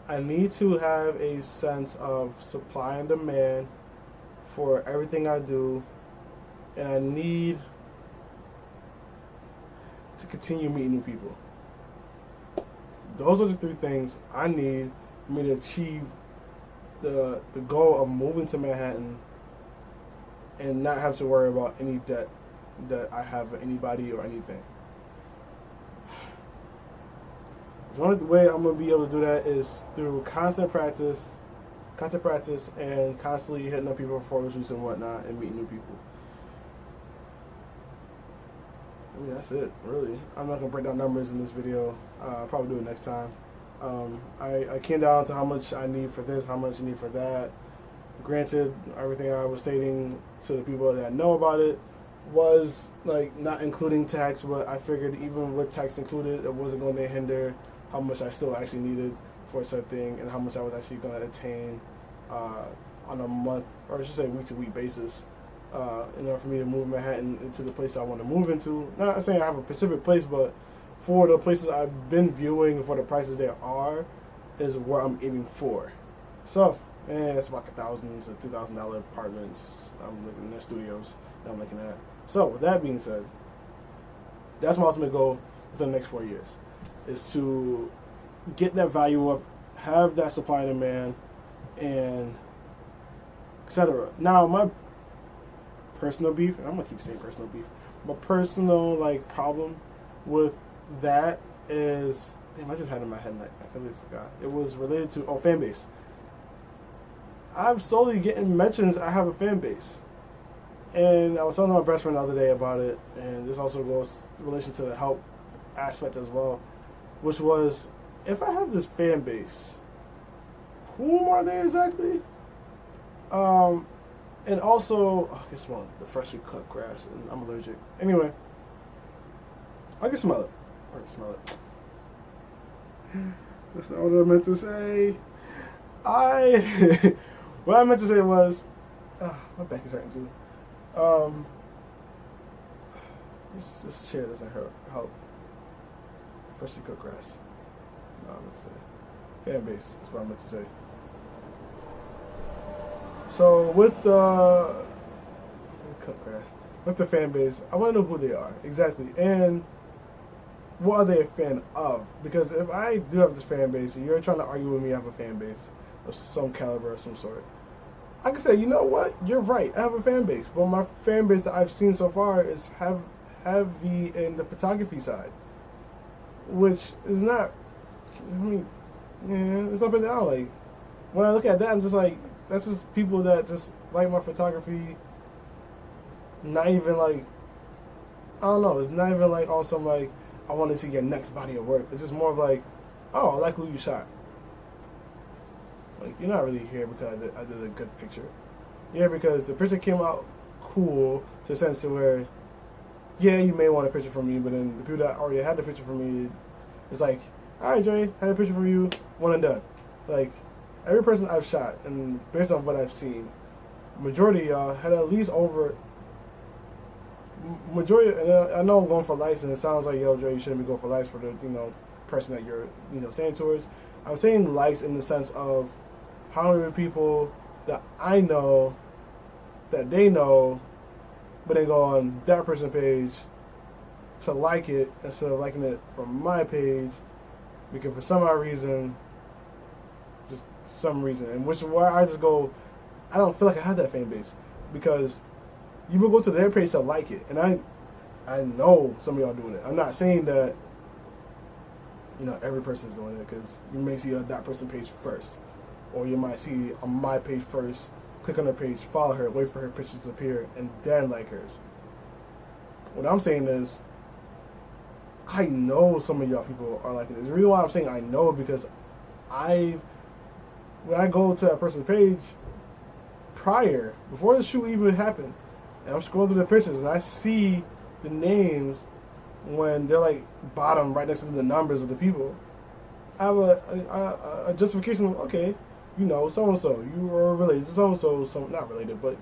I need to have a sense of supply and demand for everything I do, and I need to continue meeting new people. Those are the three things I need for me to achieve the goal of moving to Manhattan and not have to worry about any debt that I have with anybody or anything. The only way I'm going to be able to do that is through constant practice, and constantly hitting up people for photo shoots and whatnot and meeting new people. I mean, that's it, really. I'm not going to break down numbers in this video. I'll probably do it next time. I came down to how much I need for this, how much I need for that. Granted, everything I was stating to the people that know about it was like not including tax, but I figured even with tax included, it wasn't going to hinder how much I still actually needed for a certain thing and how much I was actually going to attain on a month, or I should say week-to-week basis, in order for me to move Manhattan into the place I want to move into. Not saying I have a specific place, but for the places I've been viewing and for the prices there are, is where I'm aiming for. So, it's about $1,000 to $2,000 apartments. I'm looking at studios that I'm looking at. So, with that being said, that's my ultimate goal for the next 4 years, is to get that value up, have that supply and demand, and etc. Now, my personal beef, and I'm gonna keep saying personal beef, my personal problem with that is, damn, I just had it in my head and I completely forgot. It was related to fan base. I'm slowly getting mentions I have a fan base. And I was telling my best friend the other day about it, and this also goes in relation to the help aspect as well, which was, if I have this fan base, whom are they exactly? And also, I can smell the freshly cut grass, and I'm allergic. Anyway, I can smell it. I can smell it. That's not what I meant to say. What I meant to say was, my back is hurting too. This chair doesn't help. Freshly cut grass. No, I meant to say fan base. That's what I meant to say. So with the cut grass, with the fan base, I want to know who they are exactly, and what are they a fan of? Because if I do have this fan base, and you're trying to argue with me, I have a fan base of some caliber of some sort, I can say, you know what, you're right, I have a fan base, but my fan base that I've seen so far is heavy in the photography side, which is not, I mean, yeah, it's up and down. Like, when I look at that, I'm just like, that's just people that just like my photography. Not even like, I don't know, it's not even like on some like, I want to see your next body of work. It's just more of like, oh, I like who you shot. Like, you're not really here because I did a good picture. You're here because the picture came out cool to the sense of where, yeah, you may want a picture from me, but then the people that already had the picture from me, it's like, all right, Dre, had a picture from you, one and done. Like, every person I've shot, and based on what I've seen, majority of y'all had at least over, majority, and I know I'm going for likes, and it sounds like, yo, Dre, you shouldn't be going for likes for the, person that you're, saying towards. I'm saying likes in the sense of how many people that I know, that they know, but then go on that person's page to like it instead of liking it from my page, because for some odd reason, just some reason, and which is why I just go, I don't feel like I have that fan base, because you will go to their page to like it, and I know some of y'all doing it. I'm not saying that every person is doing it, because you may see that person page first, or you might see on my page first, click on her page, follow her, wait for her picture to appear, and then like hers. What I'm saying is, I know some of y'all people are liking this. The reason why I'm saying I know, because when I go to a person's page before the shoot even happened, and I'm scrolling through the pictures and I see the names when they're like bottom right next to the numbers of the people, I have a justification of, okay, so-and-so, you were related to so-and-so, not related, but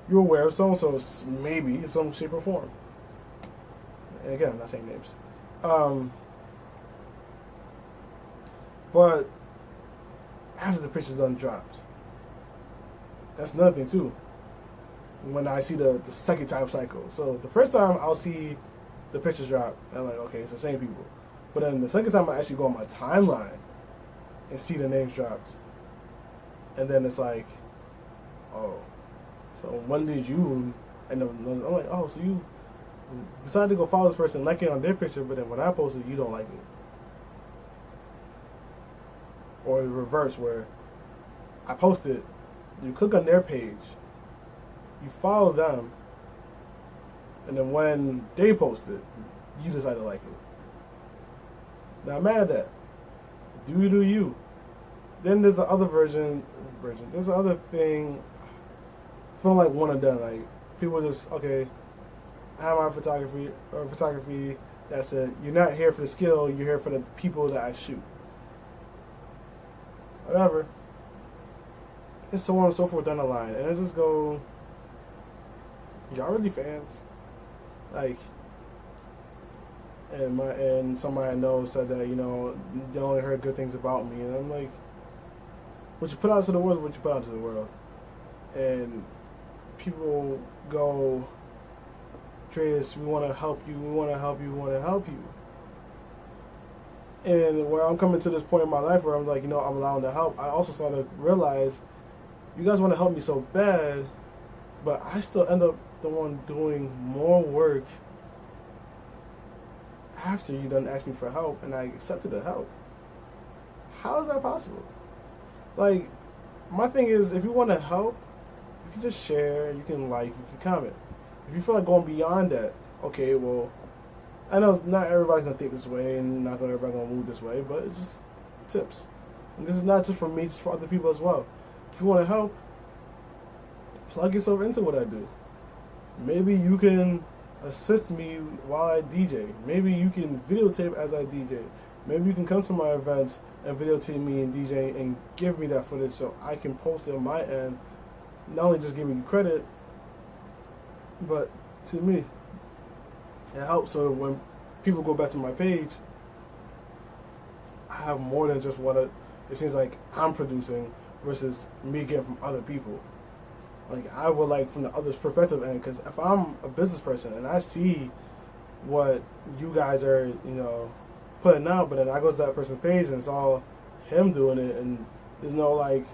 you're aware of so-and-so maybe in some shape or form. And again, I'm not saying names. But after the picture's done dropped. That's another thing too. When I see the second time cycle. So the first time I'll see the pictures drop, and I'm like, okay, it's the same people. But then the second time I actually go on my timeline and see the names dropped. And then it's like, oh, so when did you, and I'm like, oh, so you decided to go follow this person, like it on their picture, but then when I post it, you don't like it. Or the reverse, where I post it, you click on their page, you follow them, and then when they post it, you decide to like it. Now I'm mad at that. Do you. Then there's the other version. There's the other thing, feeling like one and done. Like, people just, okay, I have my photography, that's it. You're not here for the skill, you're here for the people that I shoot. Whatever. And so on and so forth down the line. And I just go, y'all really fans? Like, and somebody I know said that, they only heard good things about me. And I'm like, what you put out to the world is what you put out to the world. And people go, Dreas, we want to help you, we want to help you, we want to help you. And where I'm coming to this point in my life where I'm like, I'm allowing to help, I also started to realize, you guys want to help me so bad, but I still end up the one doing more work after you done asked me for help and I accepted the help. How is that possible? Like, my thing is, if you want to help, you can just share, you can like, you can comment. If you feel like going beyond that, okay, well, I know not everybody's going to think this way and not everybody's going to move this way, but it's just tips. And this is not just for me, it's for other people as well. If you want to help, plug yourself into what I do. Maybe you can assist me while I DJ. Maybe you can videotape as I DJ. Maybe you can come to my events and videotape me and DJ and give me that footage so I can post it on my end, not only just giving you credit, but to me. It helps so when people go back to my page, I have more than just what it seems like I'm producing versus me getting from other people. Like, I would like from the other's perspective end, because if I'm a business person and I see what you guys are, putting out, but then I go to that person's page and it's all him doing it and there's no like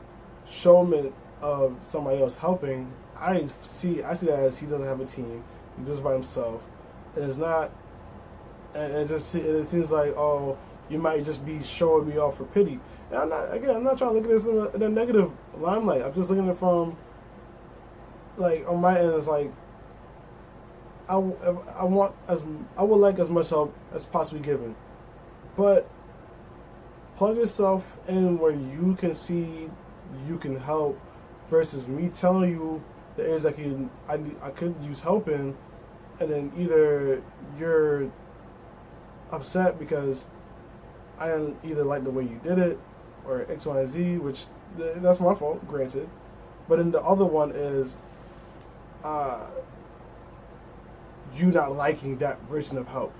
showman of somebody else helping, I see that as he doesn't have a team, he's just by himself, and it's not, and it seems like, oh, you might just be showing me off for pity. And I'm not trying to look at this in a negative limelight. I'm just looking at it from, like, on my end, it's like, I would like as much help as possibly given. But plug yourself in where you can see you can help versus me telling you the areas I could use help in, and then either you're upset because I didn't either like the way you did it or X, Y, and Z, which that's my fault, granted. But then the other one is you not liking that version of help,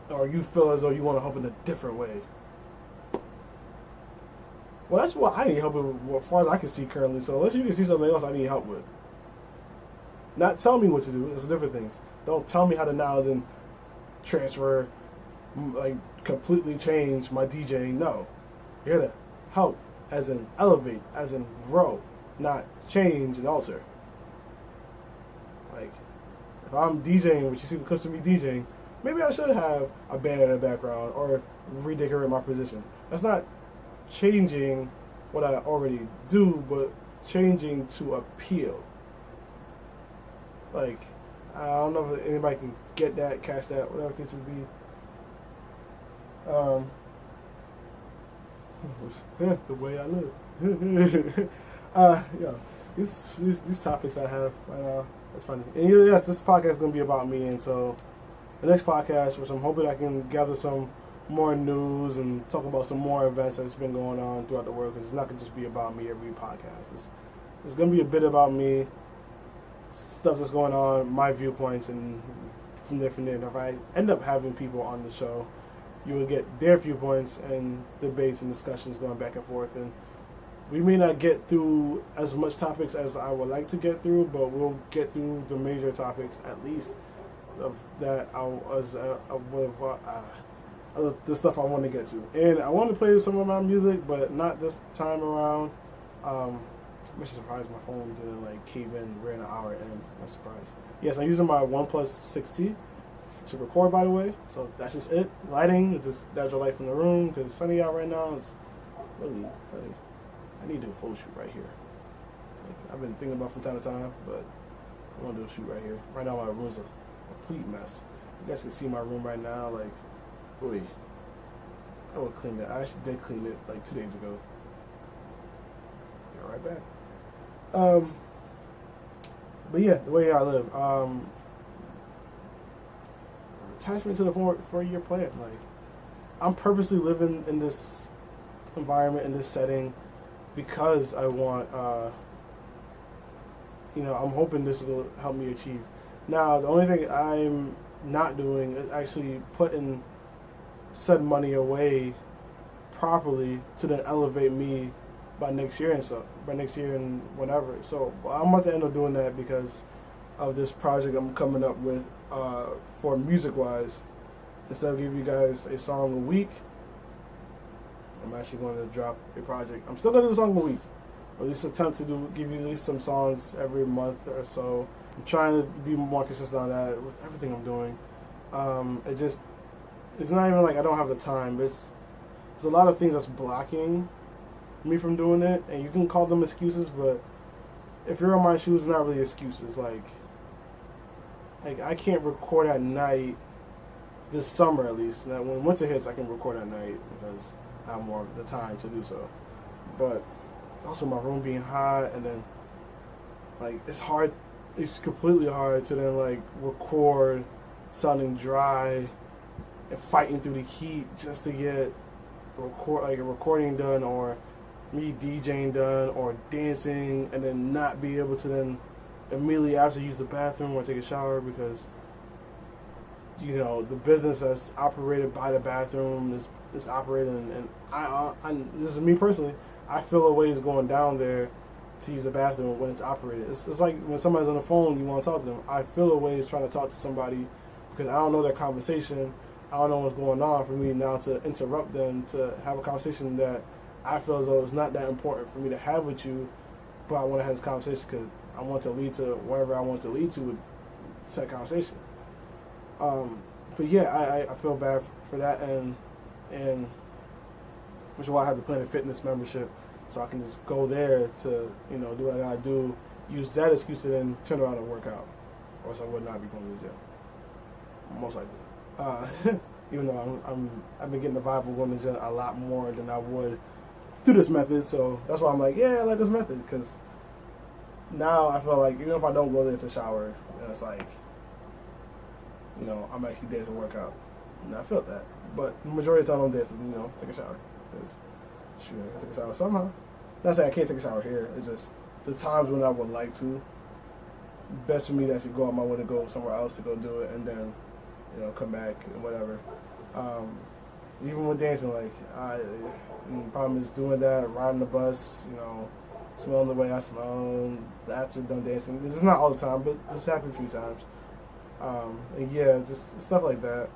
or you feel as though you want to help in a different way. Well, that's what I need help with as far as I can see currently. So unless you can see something else I need help with. Not tell me what to do. That's different things. Don't tell me how to now then transfer, like completely change my DJing. No. You're here to help, as in elevate, as in grow, not change and alter. Like, if I'm DJing, which you see the clips of me DJing, maybe I should have a band in the background or redecorate my position. That's not changing what I already do, but changing to appeal. Like, I don't know if anybody can get that, catch that, whatever the case would be. The way I live. These topics I have right now, it's funny. And yes, this podcast is going to be about me, and so the next podcast, which I'm hoping I can gather some more news and talk about some more events that's been going on throughout the world, because it's not going to just be about me every podcast. It's going to be a bit about me, stuff that's going on, my viewpoints, and from there. And if I end up having people on the show, you will get their viewpoints and debates and discussions going back and forth, and we may not get through as much topics as I would like to get through, but we'll get through the major topics at least of that the stuff I want to get to. And I want to play some of my music, but not this time around. I'm surprised my phone didn't like cave in. We're in an hour in. I'm surprised. Yes, I'm using my OnePlus 6T to record, by the way. So that's just it. Lighting, just natural light from the room because it's sunny out right now. It's really sunny. I need to do a photo shoot right here. Like, I've been thinking about from time to time, but I want to do a shoot right here. Right now, my room's a complete mess. You guys can see my room right now. Like, boy, I will clean it. I actually did clean it like 2 days ago. Get right back. But yeah, the way I live. Attachment to the 4-year plan. Like, I'm purposely living in this environment, in this setting, because I want, I'm hoping this will help me achieve. Now, the only thing I'm not doing is actually putting said money away properly to then elevate me by next year and whenever. So I'm about to end up doing that because of this project I'm coming up with for music-wise. Instead of giving you guys a song a week, I'm actually going to drop a project. I'm still going to do a song a week, or at least attempt to give you at least some songs every month or so. I'm trying to be more consistent on that with everything I'm doing. It's not even like I don't have the time. It's a lot of things that's blocking me from doing it, and you can call them excuses, but if you're on my shoes, it's not really excuses. Like I can't record at night this summer, at least. Now, when winter hits, I can record at night because I have more of the time to do so. But also my room being hot, and then like it's hard. It's completely hard to then like record sounding dry and fighting through the heat just to get a recording done, or me DJing done, or dancing, and then not be able to then immediately after use the bathroom or take a shower because the business that's operated by the bathroom is operating, and I this is me personally. I feel a ways going down there to use the bathroom when it's operated. It's like when somebody's on the phone, you want to talk to them. I feel a ways trying to talk to somebody because I don't know their conversation. I don't know what's going on for me now to interrupt them to have a conversation that I feel as though it's not that important for me to have with you, but I want to have this conversation because I want to lead to wherever I want to lead to with said conversation. But yeah, I feel bad for that, and which is why I have the Planet Fitness membership, so I can just go there to do what I gotta do, use that excuse to then turn around and work out, or else I would not be going to the gym, most likely. Even though I've been getting the vibe of going to the gym a lot more than I would through this method, so that's why I'm like, yeah, I like this method, because now I feel like even if I don't go there to shower, then it's like, I'm actually there to work out. And I felt that. But the majority of the time I'm there to, take a shower. Because, shoot, I can take a shower somehow. Not saying I can't take a shower here. It's just the times when I would like to. Best for me to actually go out my way to go somewhere else to go do it and then, come back and whatever. Even with dancing, the problem is doing that, riding the bus, smelling the way I smell after done dancing. This is not all the time, but this happened a few times. And yeah, just stuff like that.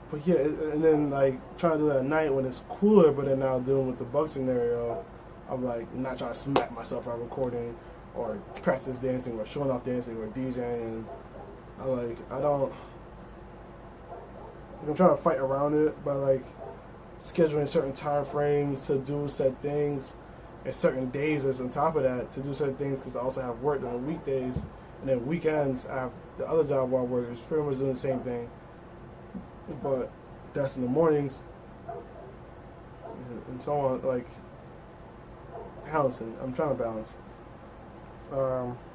But yeah, and then trying to do that at night when it's cooler, but then now dealing with the bug scenario, I'm not trying to smack myself out recording or practice dancing or showing off dancing or DJing. And I'm trying to fight around it by scheduling certain time frames to do said things, and certain days as on top of that to do certain things because I also have work on the weekdays, and then weekends I have the other job where I work. It's pretty much doing the same thing, but that's in the mornings and so on. Balancing. I'm trying to balance.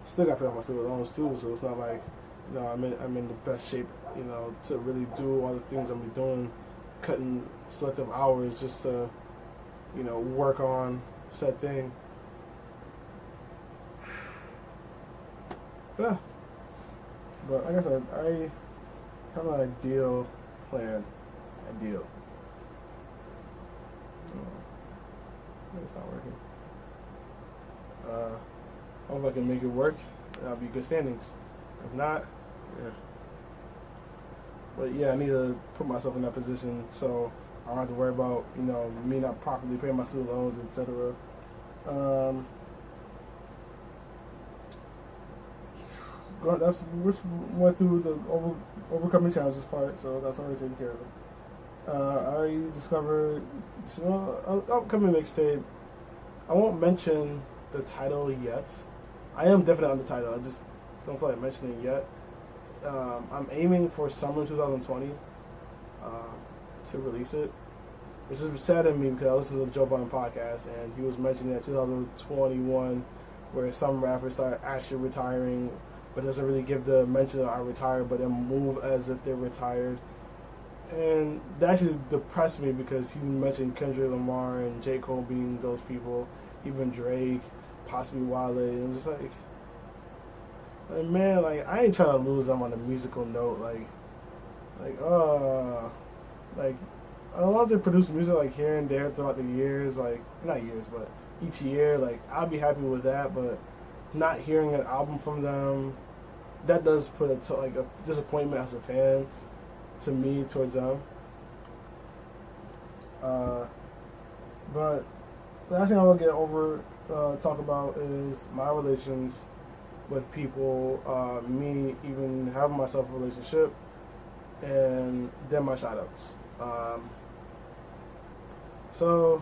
Still got to pay off my student loans too, so it's not like I'm in the best shape to really do all the things I'm doing, cutting selective hours just to work on said thing. Yeah. But like I said, I have an ideal plan. Ideal. It's not working. Hope I can make it work. I'll be good standings. If not, yeah. But yeah, I need to put myself in that position so I don't have to worry about me not properly paying my student loans, etc. That's which went through the overcoming challenges part, so that's already taken care of. I discovered upcoming mixtape. I won't mention the title yet. I am definitely on the title. I just don't feel like mentioning it yet. I'm aiming for summer 2020 to release it, which is sad to me because I listened to the Joe Budden podcast and he was mentioning that 2021, where some rappers start actually retiring, but doesn't really give the mention that I retired, but then move as if they're retired. And that actually depressed me because he mentioned Kendrick Lamar and J. Cole being those people, even Drake, possibly Wale. And I'm just like, man, like, I ain't trying to lose them on a musical note. Like, as long as they produce music like here and there throughout the years, like, not years, but each year, like, I'll be happy with that. But not hearing an album from them, that does put a disappointment as a fan to me towards them. But the last thing I want to talk about is my relations with people, me even having myself a relationship, and then my shoutouts. So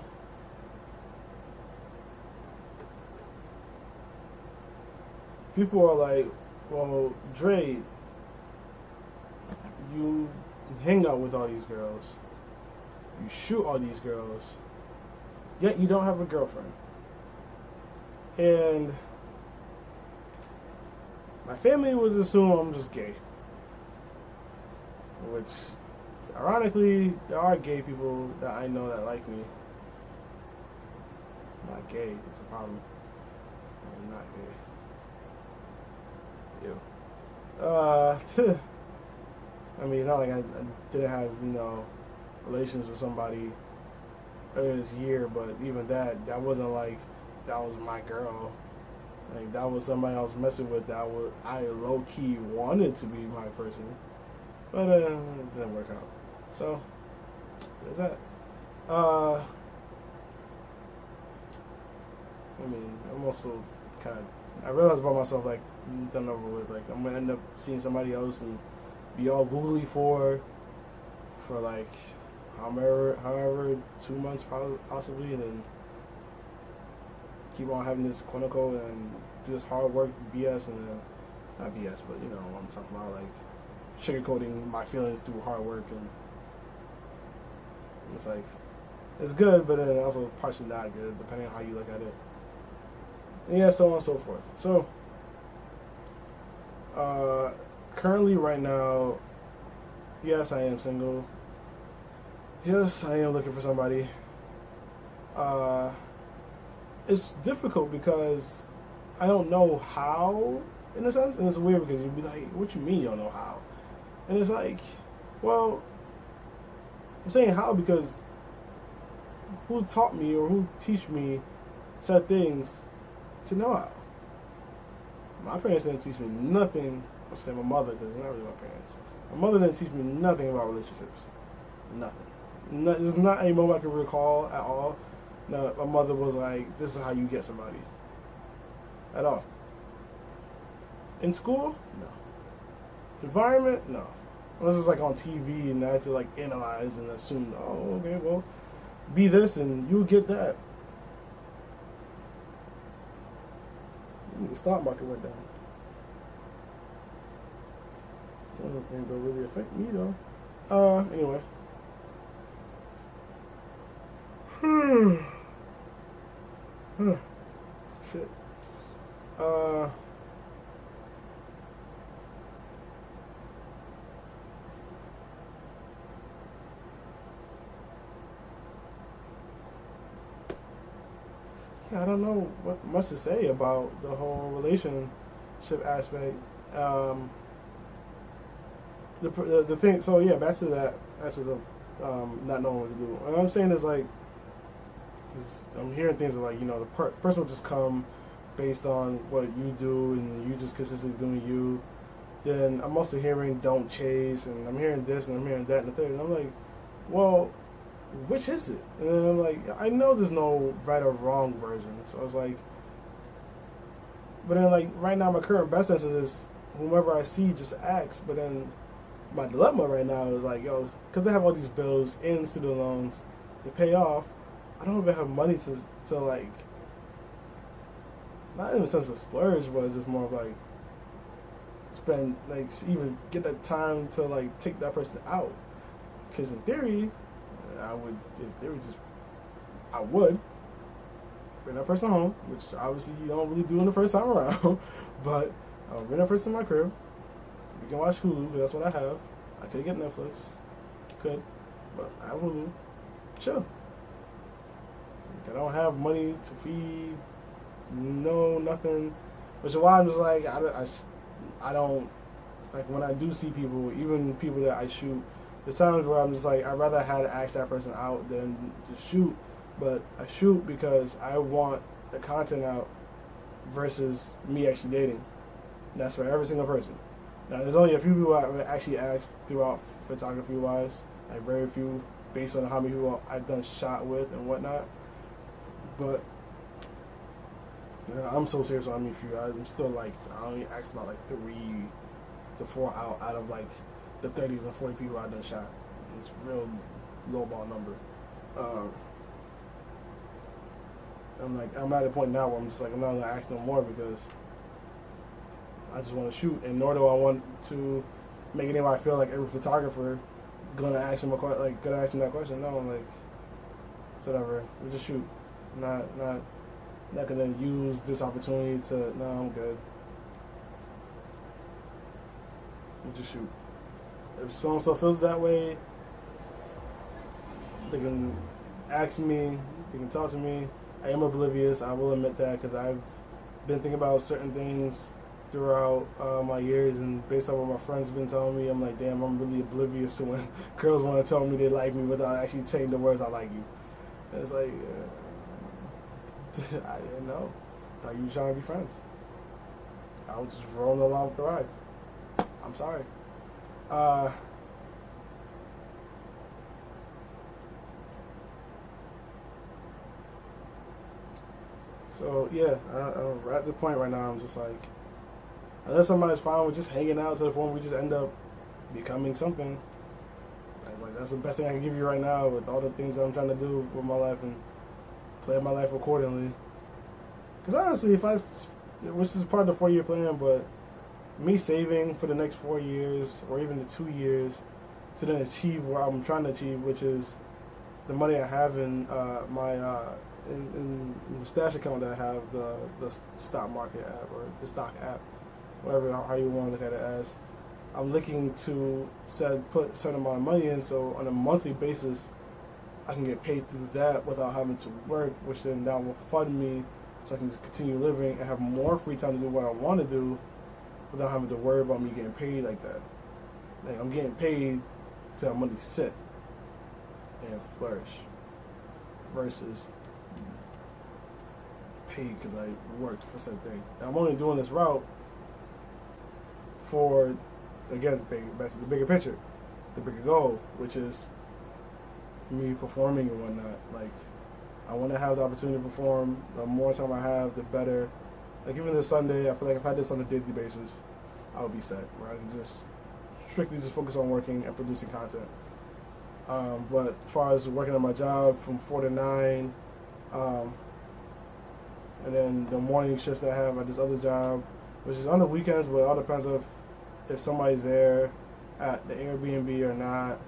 people are like, well, Dre, you hang out with all these girls, you shoot all these girls, yet you don't have a girlfriend. And my family would assume I'm just gay. Which, ironically, there are gay people that I know that like me. I'm not gay, it's a problem. I'm not gay. Ew. I mean, it's not like I didn't have, relations with somebody earlier this year, but even that wasn't like that was my girl. Like, that was somebody I was messing with that I low-key wanted to be my person. But it didn't work out. So, there's that. I mean, I'm also I realized about myself, like, done over with. Like, I'm going to end up seeing somebody else and be all googly for like, however 2 months possibly, and then keep on having this quote-unquote and do this hard work BS, and then, not BS, but you know what I'm talking about, like, sugarcoating my feelings through hard work, and it's like, it's good, but then also partially not good, depending on how you look at it. And yeah, so on and so forth. So, currently right now, yes, I am single. Yes, I am looking for somebody. It's difficult because I don't know how, in a sense, and it's weird because you'd be like, what you mean you don't know how? And it's like, well, I'm saying how because who taught me or who teach me said things to know how? My parents didn't teach me nothing. I should say my mother, because it's not really my parents. My mother didn't teach me nothing about relationships. Nothing. There's not a moment I can recall at all. No, my mother was like, this is how you get somebody. At all. In school? No. Environment? No. Unless it's like on TV and I had to like analyze and assume, oh, okay, well, be this and you'll get that. The stock market went down. Some of the things don't really affect me though. Anyway. Shit. Yeah, I don't know what much to say about the whole relationship aspect. The thing. So yeah, back to that aspect of not knowing what to do. What I'm saying is like, Because I'm hearing things like, the person will just come based on what you do and you just consistently doing you. Then I'm also hearing don't chase, and I'm hearing this and I'm hearing that and the third. And I'm like, well, which is it? And then I'm like, I know there's no right or wrong version. So I was like, but then like right now my current best answer is whomever I see just ask. But then my dilemma right now is like, because I have all these bills and student loans to pay off, I don't even have money to like, not in the sense of splurge, but it's just more of like spend, like even get that time to like take that person out. Because in theory, I would bring that person home, which obviously you don't really do in the first time around, but I'll bring that person to my crib. We can watch Hulu, because that's what I have. I could get Netflix, but I have Hulu. Chill. I don't have money to feed, nothing, which is why I'm just like, I don't, like when I do see people, even people that I shoot, there's times where I'm just like, I'd rather have to ask that person out than just shoot, but I shoot because I want the content out versus me actually dating. And that's for every single person. Now, there's only a few people I actually asked throughout photography-wise, like very few, based on how many people I've done shot with and whatnot. But I'm so serious when I meet few. I'm still like, I only asked about like 3 to 4 out of like the 30 to 40 people I've done shot. It's a real low ball number. I'm at a point now where I'm just like, I'm not gonna ask no more because I just want to shoot, and nor do I want to make anybody feel like every photographer gonna ask him that question. No, I'm like, it's whatever. We just shoot. Not gonna use this opportunity to. No, I'm good. We just shoot. If so and so feels that way, they can ask me. They can talk to me. I am oblivious. I will admit that because I've been thinking about certain things throughout my years, and based on what my friends have been telling me, I'm like, damn, I'm really oblivious to when girls want to tell me they like me without actually saying the words "I like you." And it's like, I didn't know. Thought you were trying to be friends. I was just rolling along with the ride. I'm sorry. So yeah, I'm at the point right now. I'm just like, unless somebody's fine with just hanging out to the point we just end up becoming something. Like that's the best thing I can give you right now with all the things that I'm trying to do with my life and plan my life accordingly. Because honestly, which is part of the 4-year plan, but me saving for the next 4 years or even the 2 years to then achieve what I'm trying to achieve, which is the money I have in my in the stash account that I have, the stock market app or the stock app, whatever how you want to look at it as. I'm looking to put a certain amount of money in, so on a monthly basis, I can get paid through that without having to work, which then that will fund me so I can just continue living and have more free time to do what I want to do without having to worry about me getting paid like that. Like I'm getting paid to have money sit and flourish versus paid because I worked for something. And I'm only doing this route for, again, back to the bigger picture, the bigger goal, which is me performing and whatnot. Like, I want to have the opportunity to perform. The more time I have, the better. Like, even this Sunday, I feel like if I did this on a daily basis, I would be set, where I can just strictly just focus on working and producing content. But as far as working at my job from 4 to 9, and then the morning shifts that I have at this other job, which is on the weekends, but it all depends if somebody's there at the Airbnb or not.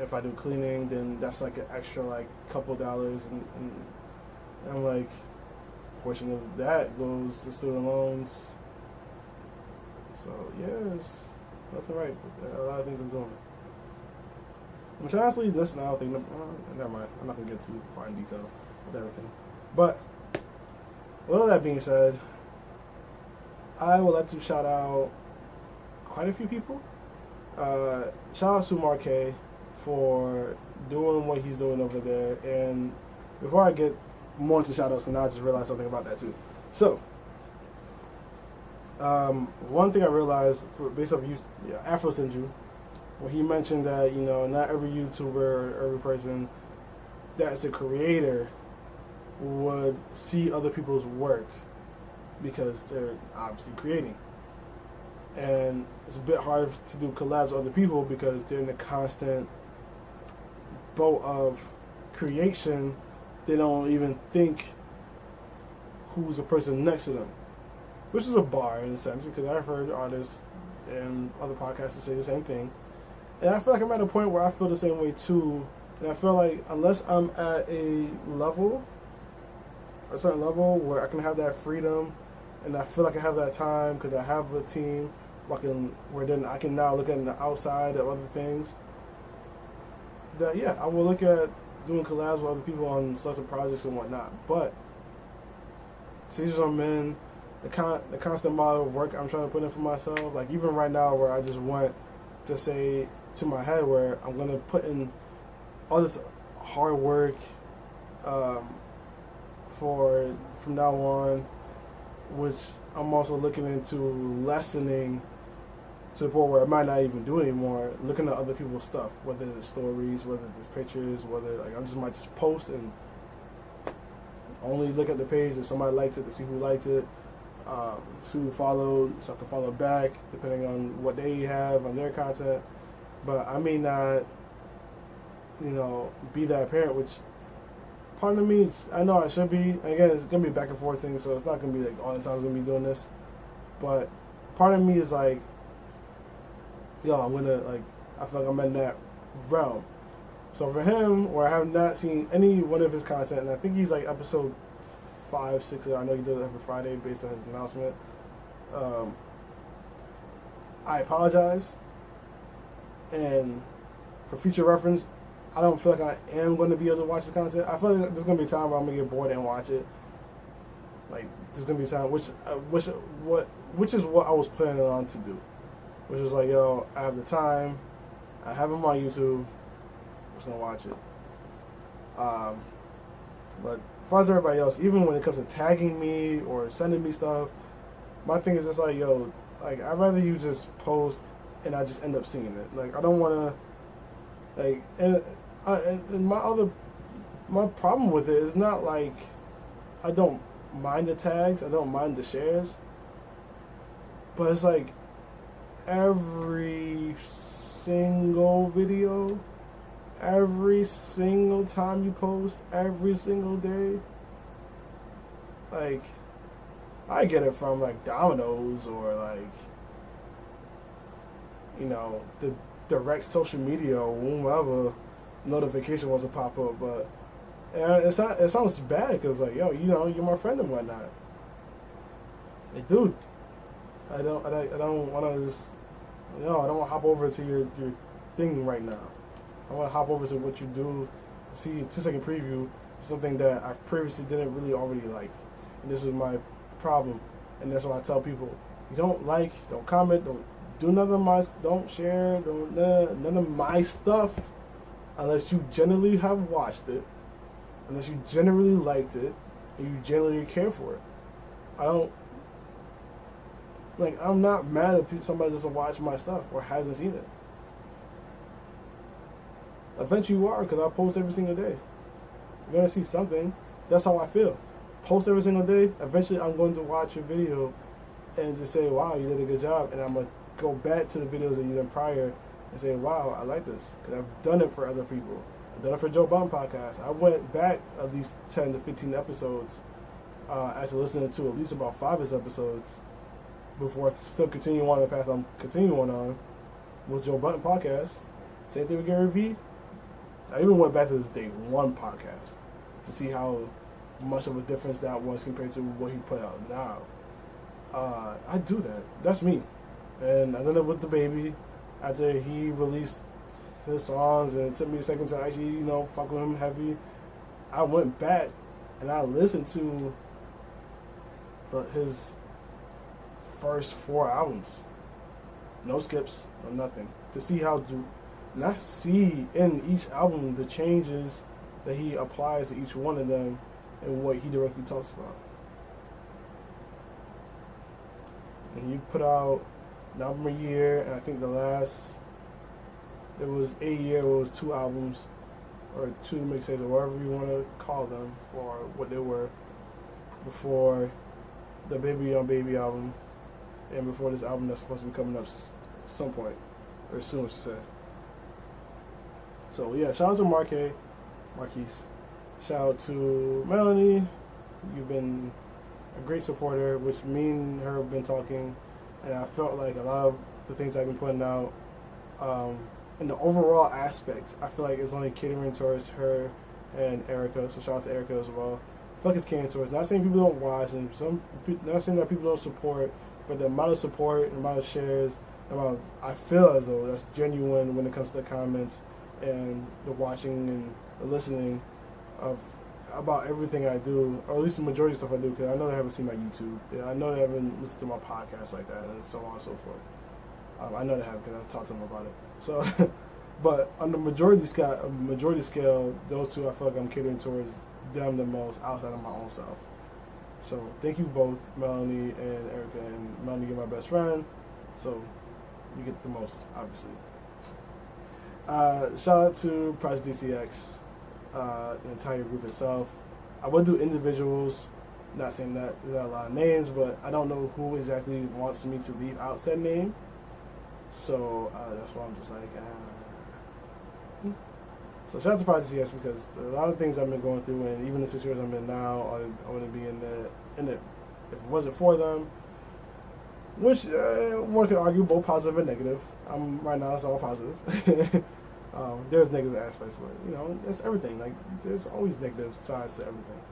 If I do cleaning, then that's like an extra like couple dollars, and I'm like, a portion of that goes to student loans. So yeah, that's alright. A lot of things I'm doing. Which honestly, this now thing, never mind. I'm not gonna get too far in detail with everything. But with all that being said, I would like to shout out quite a few people. Shout out to Marquet for doing what he's doing over there. And before I get more into shout outs because now I just realized something about that too. So, one thing I realized based off Afro Sinju, when he mentioned that, not every YouTuber or every person that's a creator would see other people's work because they're obviously creating. And it's a bit hard to do collabs with other people because they're in a constant boat of creation. They don't even think who's the person next to them, which is a bar in a sense, because I've heard artists and other podcasters say the same thing. And I feel like I'm at a point where I feel the same way too. And I feel like unless I'm at a certain level where I can have that freedom, and I feel like I have that time because I have a team, where then I can now look at the outside of other things. That I will look at doing collabs with other people on selected projects and whatnot. But seasons I'm in, the constant model of work I'm trying to put in for myself, like even right now where I just want to say to my head where I'm gonna put in all this hard work from now on, which I'm also looking into lessening to the point where I might not even do anymore, looking at other people's stuff, whether it's stories, whether it's pictures, whether I might just post and only look at the page if somebody liked it, to see who liked it, see who followed, so I can follow back depending on what they have on their content. But I may not, be that parent, which part of me, I know I should be. Again, it's gonna be a back and forth thing, so it's not gonna be like all the time I'm gonna be doing this. But part of me is like, I'm gonna I feel like I'm in that realm. So for him, where I have not seen any one of his content, and I think he's like episode 5, 6. I know he does it every Friday based on his announcement. I apologize, and for future reference, I don't feel like I am going to be able to watch the content. I feel like there's going to be a time where I'm going to get bored and watch it. Like, there's going to be a time, which is what I was planning on to do. Which is like, I have the time, I have him on YouTube, I'm just going to watch it. But as far as everybody else, even when it comes to tagging me or sending me stuff, my thing is just like, I'd rather you just post and I just end up seeing it. Like, I don't want to, and my problem with it is not like I don't mind the tags, I don't mind the shares, but it's like every single video, every single time you post, every single day, like I get it from like Domino's or like the direct social media or whomever notification wants to pop up, but it sounds bad because like you're my friend and whatnot. Hey, dude, I don't want to just I don't want to hop over to your thing right now. I want to hop over to what you do, see a 2-second preview, something that I previously didn't really already like, and this was my problem, and that's why I tell people: you don't like, don't comment, don't do don't share, none of my stuff unless you genuinely have watched it, unless you genuinely liked it, and you genuinely care for it. I'm not mad if somebody doesn't watch my stuff or hasn't seen it. Eventually you are, because I post every single day. You're going to see something. That's how I feel. Post every single day. Eventually I'm going to watch your video and just say, wow, you did a good job. And I'm going to go back to the videos that you did prior and say, wow, I like this. Because I've done it for other people. I've done it for Joe Budden podcast. I went back at least 10 to 15 episodes after listening to at least about 5 of his episodes before still continuing on the path I'm continuing on with Joe Budden podcast. Same thing with Gary Vee. I even went back to this Day 1 podcast to see how much of a difference that was compared to what he put out now. I do that. That's me. And I done it with the baby after he released his songs, and it took me a second to actually, fuck with him heavy. I went back and I listened to his first 4 albums. No skips, no nothing. To see not see in each album the changes that he applies to each one of them and what he directly talks about. And he put out an album a year, and I think it was a year, it was 2 albums, or 2 mixtapes, or whatever you want to call them for what they were, before the Baby on Baby album, and before this album that's supposed to be coming up at some point, or soon, I should say. So yeah, shout out to Marquise. Shout out to Melanie. You've been a great supporter, which me and her have been talking, and I felt like a lot of the things I've been putting out, in the overall aspect, I feel like it's only catering towards her and Erica. So shout out to Erica as well. I feel like it's catering towards. Not saying people don't watch, and not saying that people don't support, but the amount of support, the amount of shares, I feel as though that's genuine when it comes to the comments and the watching and the listening of about everything I do, or at least the majority of stuff I do, because I know they haven't seen my YouTube. Yeah, I know they haven't listened to my podcast like that, and so on and so forth. I know they have, because I talked to them about it. So, but on the majority scale, those two I feel like I'm catering towards them the most outside of my own self. So thank you both, Melanie and Erica. And Melanie, you're my best friend, so you get the most, obviously. Shout out to Project DCX, the entire group itself. I would do individuals, not saying that there's a lot of names, but I don't know who exactly wants me to leave out said name. So that's why I'm just like, So shout out to Project DCX, because a lot of things I've been going through, and even the situation I'm in now, I wouldn't be in it if it wasn't for them. Which one could argue both positive and negative. Right now it's all positive. There's negative aspects, but it's everything. Like, there's always negative sides to everything.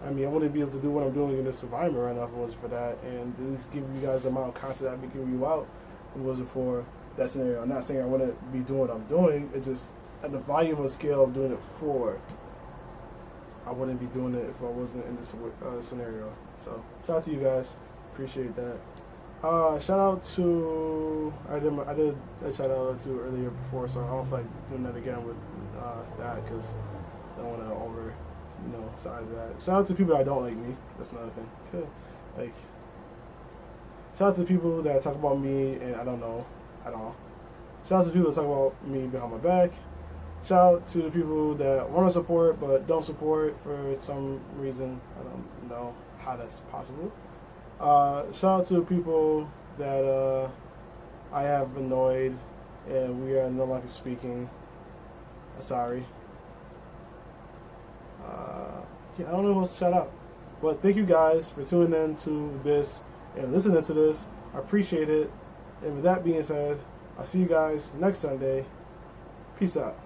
I wouldn't be able to do what I'm doing in this environment right now if it wasn't for that, and at least give you guys the amount of content I've been giving you out if it wasn't for that scenario. I'm not saying I wouldn't be doing what I'm doing. It's just at the volume of scale I'm doing it for. I wouldn't be doing it if I wasn't in this scenario. So shout out to you guys. Appreciate that. Shout out to I did a shout out to earlier before, so I don't feel like doing that again with that, because I don't want to over size that. Shout out to people that don't like me. That's another thing too. Like, shout out to people that talk about me and I don't know at all. Shout out to people that talk about me behind my back. Shout out to the people that want to support but don't support for some reason. I don't know how that's possible. Shout out to people that I have annoyed and we are no longer speaking. Sorry. I don't know who else to shout out. But thank you guys for tuning in to this and listening to this. I appreciate it. And with that being said, I'll see you guys next Sunday. Peace out.